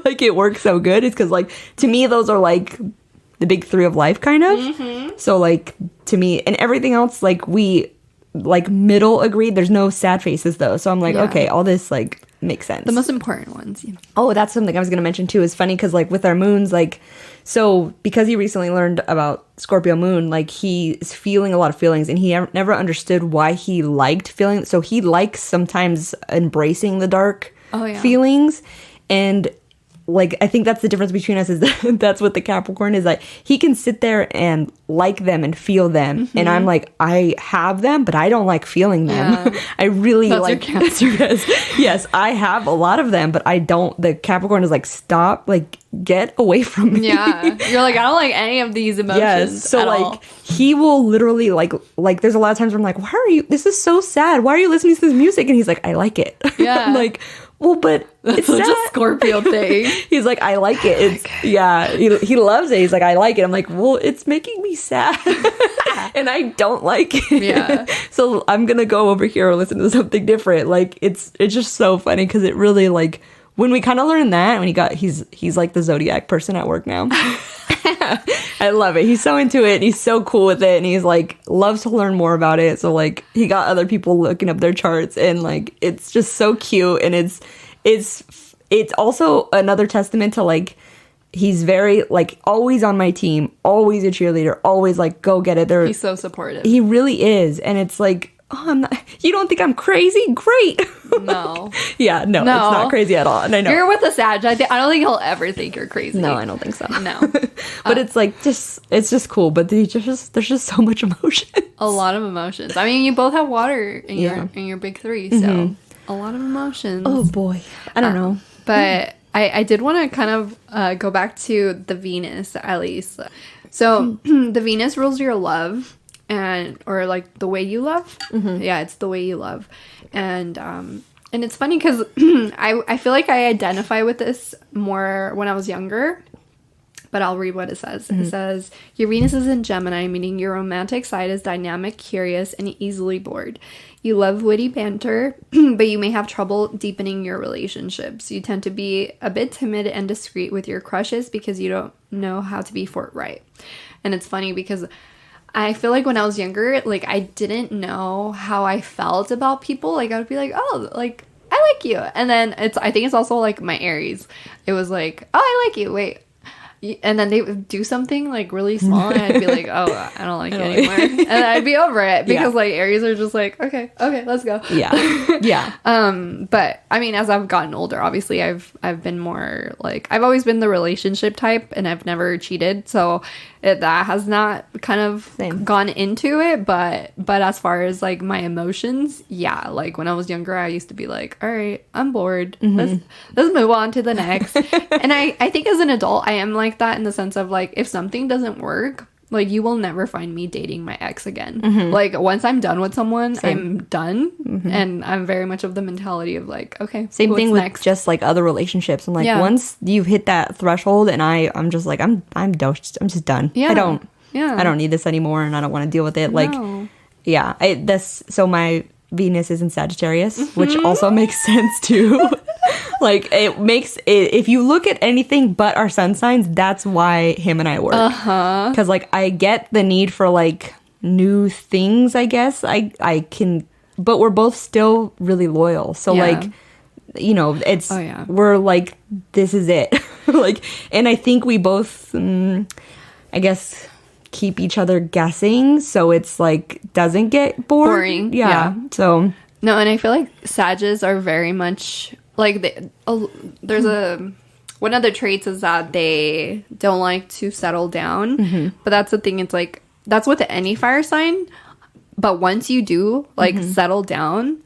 Like it works so good. It's because like to me those are like the big three of life kind of. So like to me and everything else like we like middle agreed. There's no sad faces though. So I'm like, okay, all this like makes sense. The most important ones. Yeah. Oh, that's something I was going to mention too. It's funny because like with our moons, like, so because he recently learned about Scorpio Moon, like he is feeling a lot of feelings and he never understood why he liked feeling. So he likes sometimes embracing the dark feelings. And like, I think that's the difference between us is that's what the Capricorn is like. He can sit there and like them and feel them. And I'm like, I have them, but I don't like feeling them. Yeah. I really that's like your Cancer. Yes, I have a lot of them, but I don't. The Capricorn is like, stop, like, get away from me. Yeah. You're like, I don't like any of these emotions. Yes. So like, he will literally like, there's a lot of times where I'm like, why are you, this is so sad. Why are you listening to this music? And he's like, I like it. Yeah. I'm like, well, but it's such a Scorpio thing. He's like, I like it. It's he loves it. He's like, I like it. I'm like, well, it's making me sad, and I don't like it. Yeah. So I'm gonna go over here or listen to something different. Like it's just so funny because it really like when we kind of learned that when he's like the zodiac person at work now. I love it. He's so into it and he's so cool with it and he's like loves to learn more about it. So like he got other people looking up their charts and like it's just so cute and it's also another testament to like he's very like always on my team, always a cheerleader, always like go get it. He's so supportive. He really is. And it's like, oh, you don't think I'm crazy? Great. No. Yeah, no, it's not crazy at all. And I know. You're with a Sag. I don't think he'll ever think you're crazy. No, I don't think so. No. But it's like, it's just cool. But there's just so much emotion. A lot of emotions. I mean, you both have water in your big three. So a lot of emotions. Oh, boy. I don't know. But I did want to kind of go back to the Venus, at least. So the Venus rules your love. Or like the way you love. Yeah, it's the way you love. And it's funny because I feel like I identify with this more when I was younger. But I'll read what it says. It says, your Venus is in Gemini, meaning your romantic side is dynamic, curious, and easily bored. You love witty banter, but you may have trouble deepening your relationships. You tend to be a bit timid and discreet with your crushes because you don't know how to be forthright. And it's funny because I feel like when I was younger, like, I didn't know how I felt about people. Like, I would be like, oh, like, I like you. And then I think it's also, like, my Aries. It was like, oh, I like you. Wait. And then they would do something like really small, and I'd be like, oh, I don't like it anymore. And I'd be over it because like Aries are just like, okay, let's go. Yeah. But I mean, as I've gotten older, obviously I've been more like, I've always been the relationship type, and I've never cheated. So that has not kind of gone into it. But as far as like my emotions, yeah, like when I was younger, I used to be like, all right, I'm bored. Let's move on to the next. And I think as an adult, I am like that in the sense of like, if something doesn't work, like you will never find me dating my ex again. Like once I'm done with someone, I'm done. And I'm very much of the mentality of like, okay, same thing with next? just like other relationships. I'm like, once you've hit that threshold, and I'm just like, I'm just done. I don't need this anymore, and I don't want to deal with it. Like, so my Venus is in Sagittarius, which also makes sense too. Like it makes it, if you look at anything but our sun signs, that's why him and I work. Because like I get the need for like new things, I guess. I can, but we're both still really loyal. So like, you know, it's we're like, this is it. Like, and I think we both I guess keep each other guessing, so it's like doesn't get boring. Yeah. So no, and I feel like Sages are very much like there's a one of the traits is that they don't like to settle down. But that's the thing, it's like that's with any fire sign, but once you do like settle down,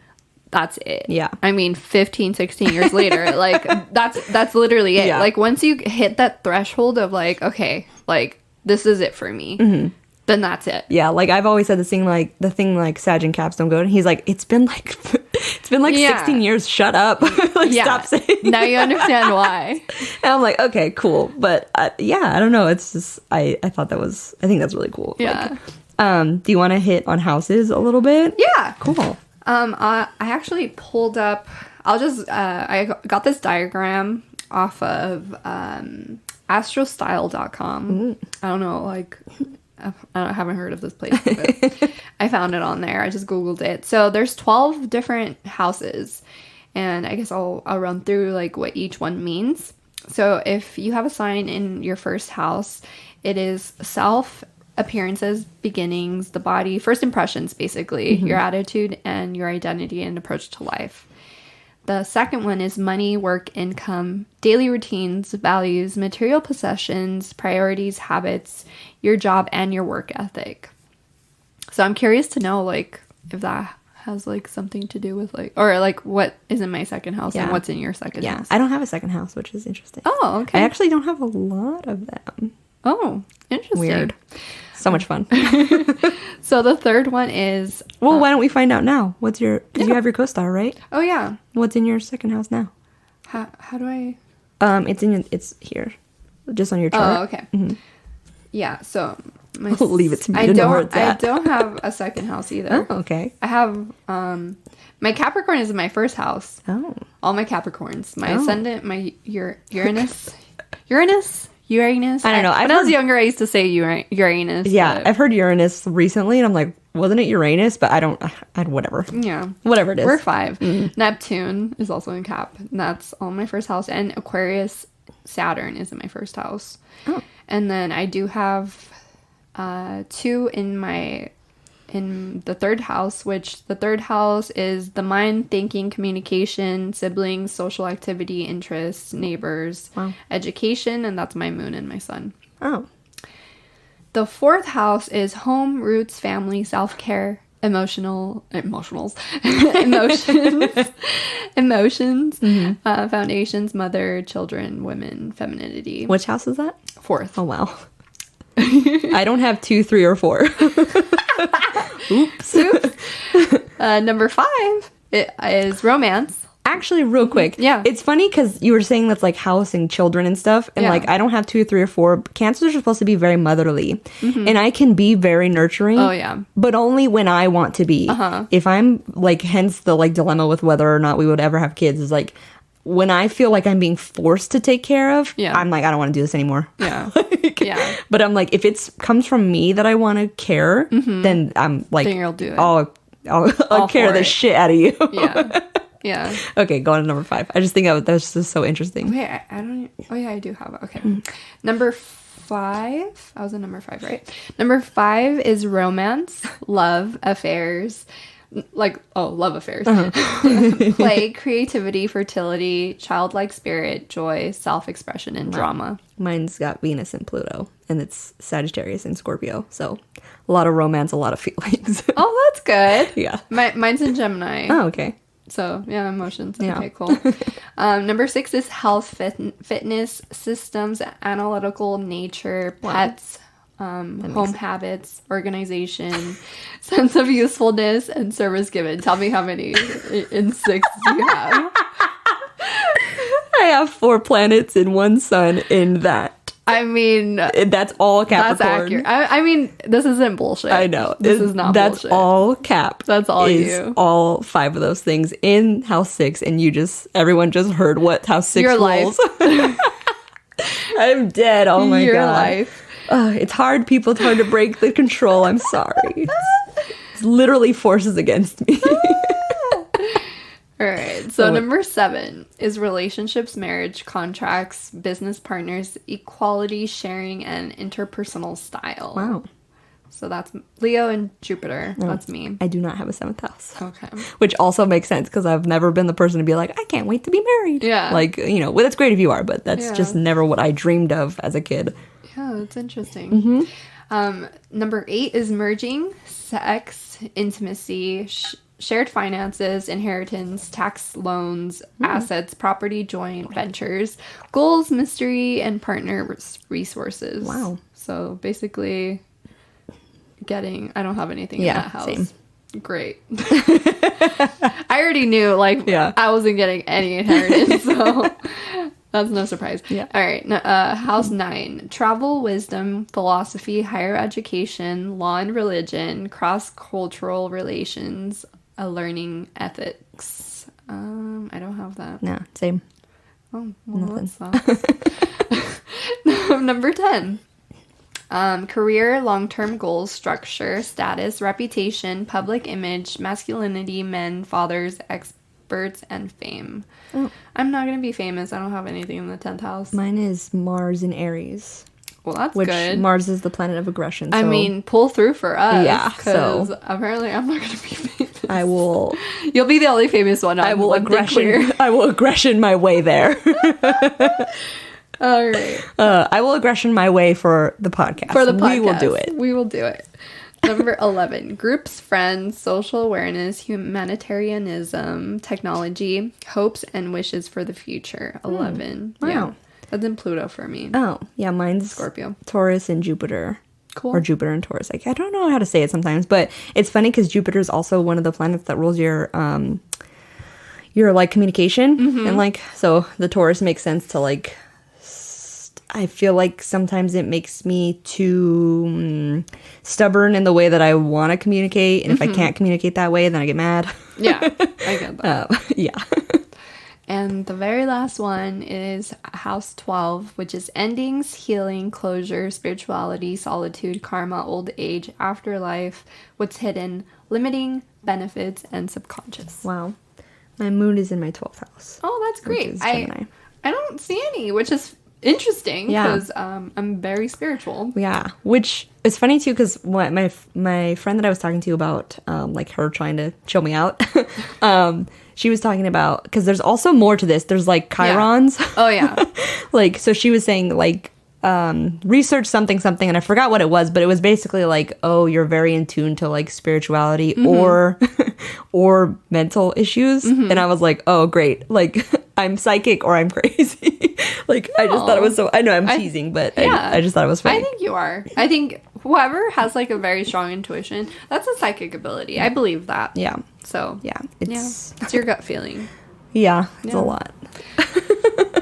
that's it. I mean 15 16 years later, like that's literally it. Like once you hit that threshold of like, okay, like this is it for me, then that's it. Like I've always said the thing like Sag and Caps don't go, and he's like, it's been like 16 years, shut up. Like stop saying now you understand why. And I'm like, okay, cool. But I don't know, it's just I think that's really cool. Like, do you want to hit on houses a little bit? Cool. I actually pulled up, I got this diagram off of astrostyle.com. I don't know, like I haven't heard of this place, but I found it on there. I just googled it. So there's 12 different houses, and I guess I'll run through like what each one means. So if you have a sign in your first house, it is self, appearances, beginnings, the body, first impressions, basically your attitude and your identity and approach to life. The second one is money, work, income, daily routines, values, material possessions, priorities, habits, your job, and your work ethic. So I'm curious to know, like, if that has, like, something to do with, like, or, like, what is in my second house and what's in your second house. I don't have a second house, which is interesting. Oh, okay. I actually don't have a lot of them. Oh, interesting. Weird. So much fun. So the third one is... Well, why don't we find out now? What's your... Because you have your co-star, right? Oh, yeah. What's in your second house now? How do I... It's here. Just on your chart. Oh, okay. Yeah, so... I'll leave it to me to know where it's at. I don't have a second house either. Oh, okay. I have... my Capricorn is in my first house. Oh. All my Capricorns. My Ascendant, my Uranus... Uranus. I don't know. When I was younger, I used to say Uranus. Yeah, I've heard Uranus recently, and I'm like, wasn't it Uranus? But whatever. Yeah. Whatever it is. We're 5. Neptune is also in Cap, and that's all my first house. And Aquarius, Saturn is in my first house. Oh. And then I do have 2 in the third house, which the third house is the mind, thinking, communication, siblings, social activity, interests, neighbors, education, and that's my moon and my sun. Oh. The fourth house is home, roots, family, self-care, emotions, foundations, mother, children, women, femininity. Which house is that? Fourth. Oh, wow. I don't have 2, 3, or 4. Oops. Number 5 is romance. Actually, real quick. Yeah. It's funny because you were saying that's like house and children and stuff. And like, I don't have 2, 3, or 4. Cancers are supposed to be very motherly. And I can be very nurturing. Oh, yeah. But only when I want to be. If I'm like, hence the like dilemma with whether or not we would ever have kids is like, when I feel like I'm being forced to take care of, I'm like, I don't want to do this anymore. Yeah. But I'm like, if it comes from me that I want to care, then I'm like, then you'll do it. I'll care the shit out of you. Yeah. Okay, go on to number 5. I just think that's just so interesting. Wait, I don't... Oh yeah, I do have it. Okay. Number 5. I was in number 5, right? Number 5 is romance, love, affairs. Love affairs. Play, creativity, fertility, childlike spirit, joy, self-expression, and drama. Mine's got Venus and Pluto, and it's Sagittarius and Scorpio. So a lot of romance, a lot of feelings. Oh, that's good. Yeah. Mine's in Gemini. Oh, okay. So, yeah, emotions. Yeah. Okay, cool. Number 6 is health, fitness, systems, analytical, nature, pets, home habits, organization, sense of usefulness, and service given. Tell me how many in 6 do you have? I have 4 planets and 1 sun in that. I mean, That's all Capricorn. that's accurate. I mean, this isn't bullshit. I know. This is not That's bullshit. all Cap. That's all is you. all 5 of those things in house 6, and everyone just heard what house 6 Your rules. life. I'm dead. Oh my Your god. life. It's hard, people. It's hard to break the control. I'm sorry. It's literally forces against me. All right. So number 7 is relationships, marriage, contracts, business partners, equality, sharing, and interpersonal style. Wow. So that's Leo and Jupiter. That's me. I do not have a 7th house. Okay. Which also makes sense because I've never been the person to be like, I can't wait to be married. Yeah. Like, well, that's great if you are, but that's Yeah. just never what I dreamed of as a kid. Yeah, that's interesting. Number 8 is merging, sex, intimacy, shared finances, inheritance, tax loans, assets, property, joint ventures, goals, mystery, and partner resources. Wow. So basically I don't have anything in Yeah, that house. same. Great. I already knew, I wasn't getting any inheritance, so that's no surprise. Yeah. All right. House 9. Travel, wisdom, philosophy, higher education, law and religion, cross-cultural relations, learning, ethics. I don't have that. No, same. Oh, well, that sucks. Number 10. Career, long-term goals, structure, status, reputation, public image, masculinity, men, fathers, experts, and fame. Oh. I'm not going to be famous. I don't have anything in the 10th house. Mine is Mars in Aries. Well, that's Which good. Mars is the planet of aggression. So I mean, pull through for us. Yeah, Because so- apparently I'm not going to be famous. I will You'll be the only famous one. I will aggression my way there. All right. I will aggression my way for the podcast. For the podcast. We will do it. We will do it. Number 11. Groups, friends, social awareness, humanitarianism, technology, hopes and wishes for the future. 11. Wow. Yeah. That's in Pluto for me. Oh, yeah, mine's Scorpio. Taurus and Jupiter. Cool. Or Jupiter and Taurus. I don't know how to say it sometimes, but it's funny because Jupiter is also one of the planets that rules your communication. And so the Taurus makes sense to I feel like sometimes it makes me too stubborn in the way that I want to communicate. And if I can't communicate that way, then I get mad. Yeah, I get that. Yeah. And the very last one is House 12, which is endings, healing, closure, spirituality, solitude, karma, old age, afterlife, what's hidden, limiting, benefits, and subconscious. Wow. My moon is in my 12th house. Oh, that's which great. is Gemini. I don't see any, which is interesting Yeah. because I'm very spiritual. Yeah, which is funny too because what my friend that I was talking to about her trying to chill me out, she was talking about because there's also more to this. There's chirons. Oh yeah. So she was saying research something, and I forgot what it was, but it was basically you're very in tune to spirituality or mental issues. And I was like, oh great, I'm psychic or I'm crazy. I just thought it was so, I know I'm teasing, but Yeah. I just thought it was funny. I think you are. I think whoever has a very strong intuition, that's a psychic ability. I believe that. Yeah. So Yeah. it's your gut feeling. Yeah, it's Yeah. a lot.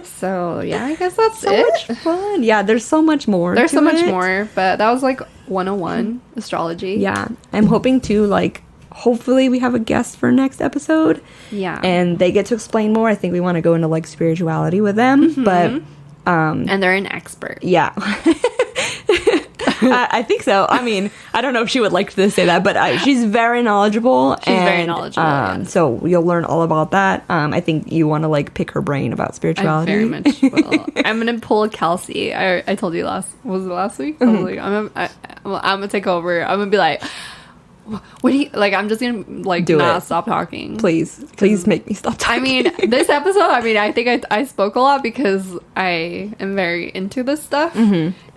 So yeah, I guess that's So it. much fun. Yeah, there's so much more. There's to so much it. more, but that was 101 astrology. Yeah, I'm hoping to hopefully we have a guest for next episode. Yeah. And they get to explain more. I think we want to go into spirituality with them, but and they're an expert. yeah. I think so. I mean, I don't know if she would like to say that, but she's very knowledgeable. She's very knowledgeable. Yes. So you'll learn all about that. I think you want to like pick her brain about spirituality. I very much will. I'm gonna pull a Kelsey. I told you last week? I was like, I'm gonna take over. I'm gonna be like, what do you like? I'm just gonna like Do not it. stop talking. Please make me stop talking. I mean, this episode, I think I spoke a lot because I am very into this stuff.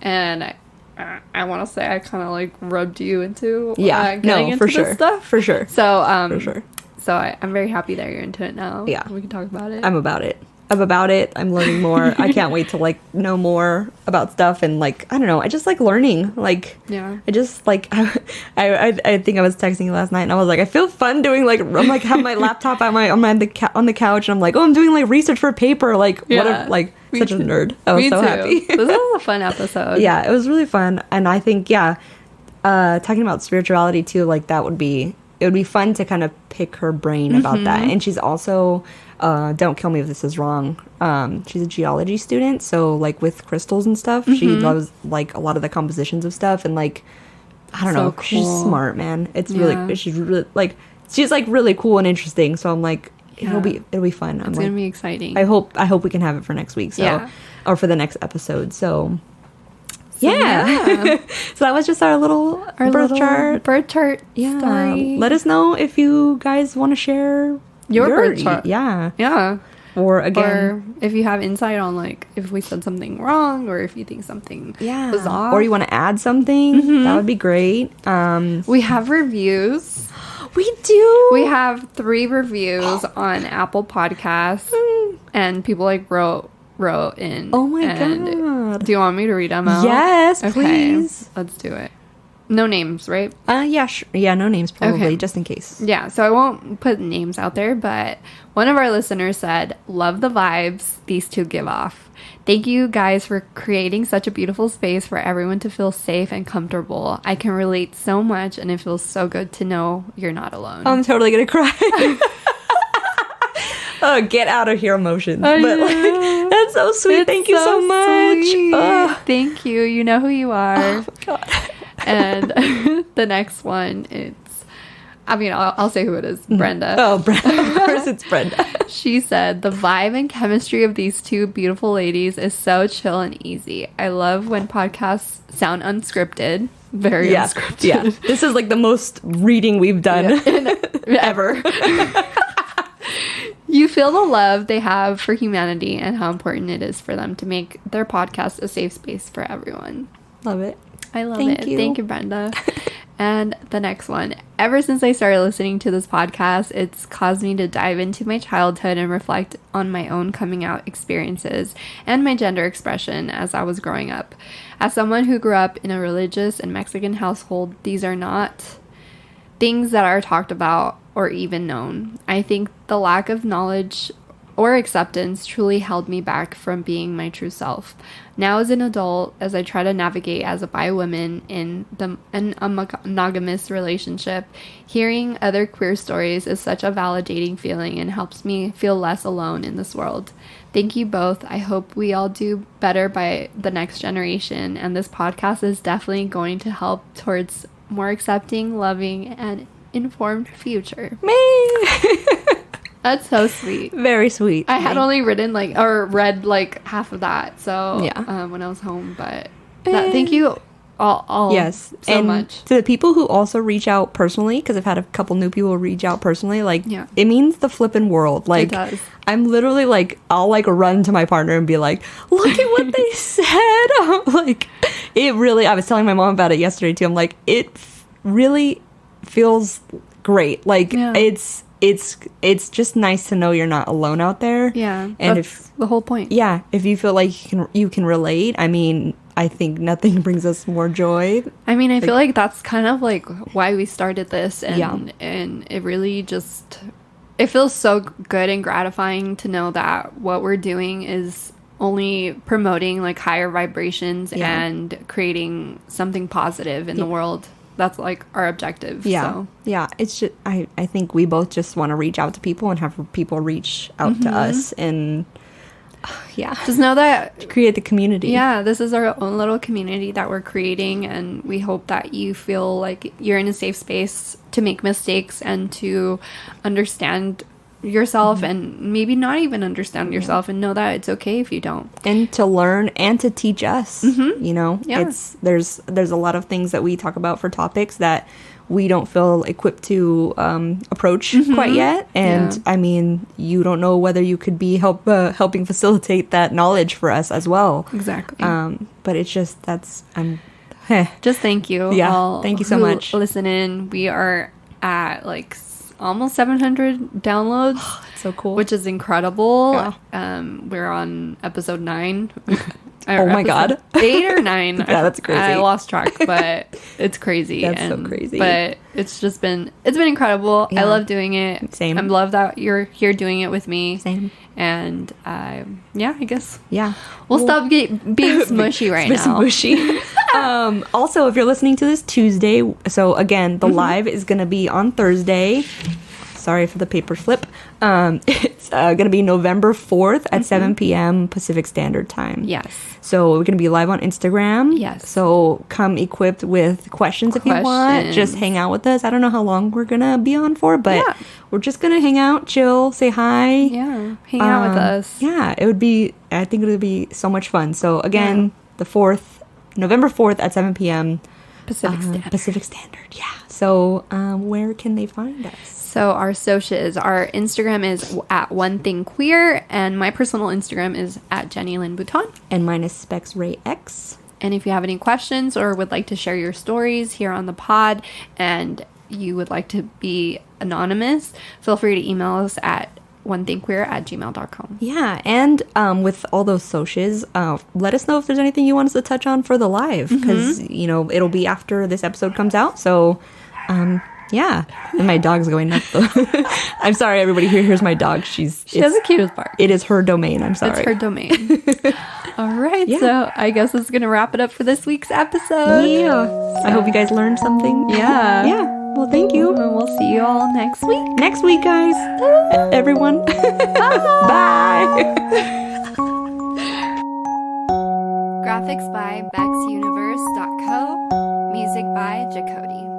And I want to say I kind of like rubbed you into getting into for this sure. stuff. For sure. So, For sure. So I'm very happy that you're into it now. Yeah. We can talk about it. I'm about it. I'm learning more. I can't wait to like know more about stuff, and like I don't know, I just like learning. Like I just like I think I was texting you last night and I was like, I feel fun doing like I'm like have my laptop on the couch and I'm like, oh, I'm doing like research for a paper, like what a like such a nerd. I was so happy. This was a fun episode. Yeah, it was really fun, and I think talking about spirituality too, like it would be fun to kind of pick her brain about that. And she's also don't kill me if this is wrong, she's a geology student, so like with crystals and stuff, she loves like a lot of the compositions of stuff, and like I don't know, cool. she's smart, man. It's really she's like really cool and interesting, so I'm like it'll be fun. It's gonna be exciting. I hope we can have it for next week, or for the next episode. So yeah. So that was just our little birth chart. Yeah. Story. Let us know if you guys want to share your birth chart. Yeah. Or again, or if you have insight on like if we said something wrong, or if you think something was off, or you want to add something, that would be great. We have reviews. We do. We have 3 reviews on Apple Podcasts, and people like wrote in. Oh my god! Do you want me to read them out? Yes, please. Let's do it. No names, right? Yeah, sure. Yeah, no names probably, Okay. just in case. Yeah, so I won't put names out there, but one of our listeners said, "Love the vibes these two give off. Thank you guys for creating such a beautiful space for everyone to feel safe and comfortable. I can relate so much, and it feels so good to know you're not alone." I'm totally gonna cry. Oh, get out of here emotions. But like, that's so sweet. It's Thank you so much. sweet. Ugh. Thank you. You know who you are. Oh my god. And the next one, I'll say who it is. Brenda. Oh, Brenda. Of course it's Brenda. She said, "The vibe and chemistry of these two beautiful ladies is so chill and easy. I love when podcasts sound unscripted." Very unscripted. Yeah. This is like the most reading we've done ever. You feel the love they have for humanity and how important it is for them to make their podcast a safe space for everyone. Love it. I love Thank it. you. Thank you, Brenda. And the next one. Ever since I started listening to this podcast, it's caused me to dive into my childhood and reflect on my own coming out experiences and my gender expression as I was growing up. As someone who grew up in a religious and Mexican household, these are not things that are talked about or even known. I think the lack of knowledge or acceptance truly held me back from being my true self. Now as an adult, as I try to navigate as a bi woman in a monogamous relationship, hearing other queer stories is such a validating feeling and helps me feel less alone in this world. Thank you both. I hope we all do better by the next generation, and this podcast is definitely going to help towards more accepting, loving, and informed future. Me. That's so sweet. Very sweet. I had only read half of that, so Yeah. when I was home, but thank you all yes, so and much. to the people who also reach out personally, because I've had a couple new people reach out personally, like Yeah. it means the flipping world. Like It does. I'm literally like I'll like run to my partner and be like, look at what they said. I'm like, it really. I was telling my mom about it yesterday too. I'm like, it really feels great. Like it's just nice to know you're not alone out there. Yeah, and that's the whole point. Yeah, if you feel like you can relate, I mean, I think nothing brings us more joy. I mean, I feel like that's kind of like why we started this, and Yeah. and it really just it feels so good and gratifying to know that what we're doing is only promoting like higher vibrations and creating something positive in the world. That's like our objective. Yeah. So. Yeah. It's just, I think we both just want to reach out to people and have people reach out to us. And Yeah. Just know that, Create the community. yeah, this is our own little community that we're creating, and we hope that you feel like you're in a safe space to make mistakes and to understand yourself and maybe not even understand yourself, and know that it's okay if you don't. And to learn and to teach us. You know, Yeah. there's a lot of things that we talk about for topics that we don't feel equipped to approach quite yet. And Yeah. I mean, you don't know whether you could be helping facilitate that knowledge for us as well. Exactly. But it's just Just thank you. Yeah, all thank you so who much. Listen in. We are at like almost 700 downloads. so cool. Which is incredible. Yeah. We're on episode 9. Oh my God. 8 or 9. Yeah, that's crazy. I lost track, but it's crazy. That's so crazy. But it's been incredible. Yeah. I love doing it. Same. I love that you're here doing it with me. Same. And yeah, I guess Yeah. we'll stop being smushy right It's now. mushy. Also, if you're listening to this Tuesday, so again, the live is going to be on Thursday. Sorry for the paper flip. It's going to be November 4th at 7 p.m. Pacific Standard Time. Yes. So we're going to be live on Instagram. Yes. So come equipped with questions if you want. Questions. Just hang out with us. I don't know how long we're going to be on for, but Yeah. we're just going to hang out, chill, say hi. Yeah. Hang out with us. Yeah, I think it would be so much fun. So again, November 4th at 7 p.m. Pacific Standard. Pacific Standard, yeah. So where can they find us? So our socials, our Instagram is at One Thing Queer, and my personal Instagram is at Jenny Lynn Bouton. And mine is Specs Ray X. And if you have any questions or would like to share your stories here on the pod, and you would like to be anonymous, feel free to email us at onethingqueer@gmail.com. Yeah, and with all those socials, let us know if there's anything you want us to touch on for the live, because it'll be after this episode comes out. So, yeah. And my dog's going nuts. Though. I'm sorry, everybody. Here's my dog. She has the cutest bark. It is her domain. I'm sorry. It's her domain. All right, Yeah. so I guess that's gonna wrap it up for this week's episode. Yeah. I hope you guys learned something. Yeah. Yeah. Well, thank you. And we'll see you all next week. Next week, guys. Everyone. Bye. Graphics by BexUniverse.co. Music by Jacody.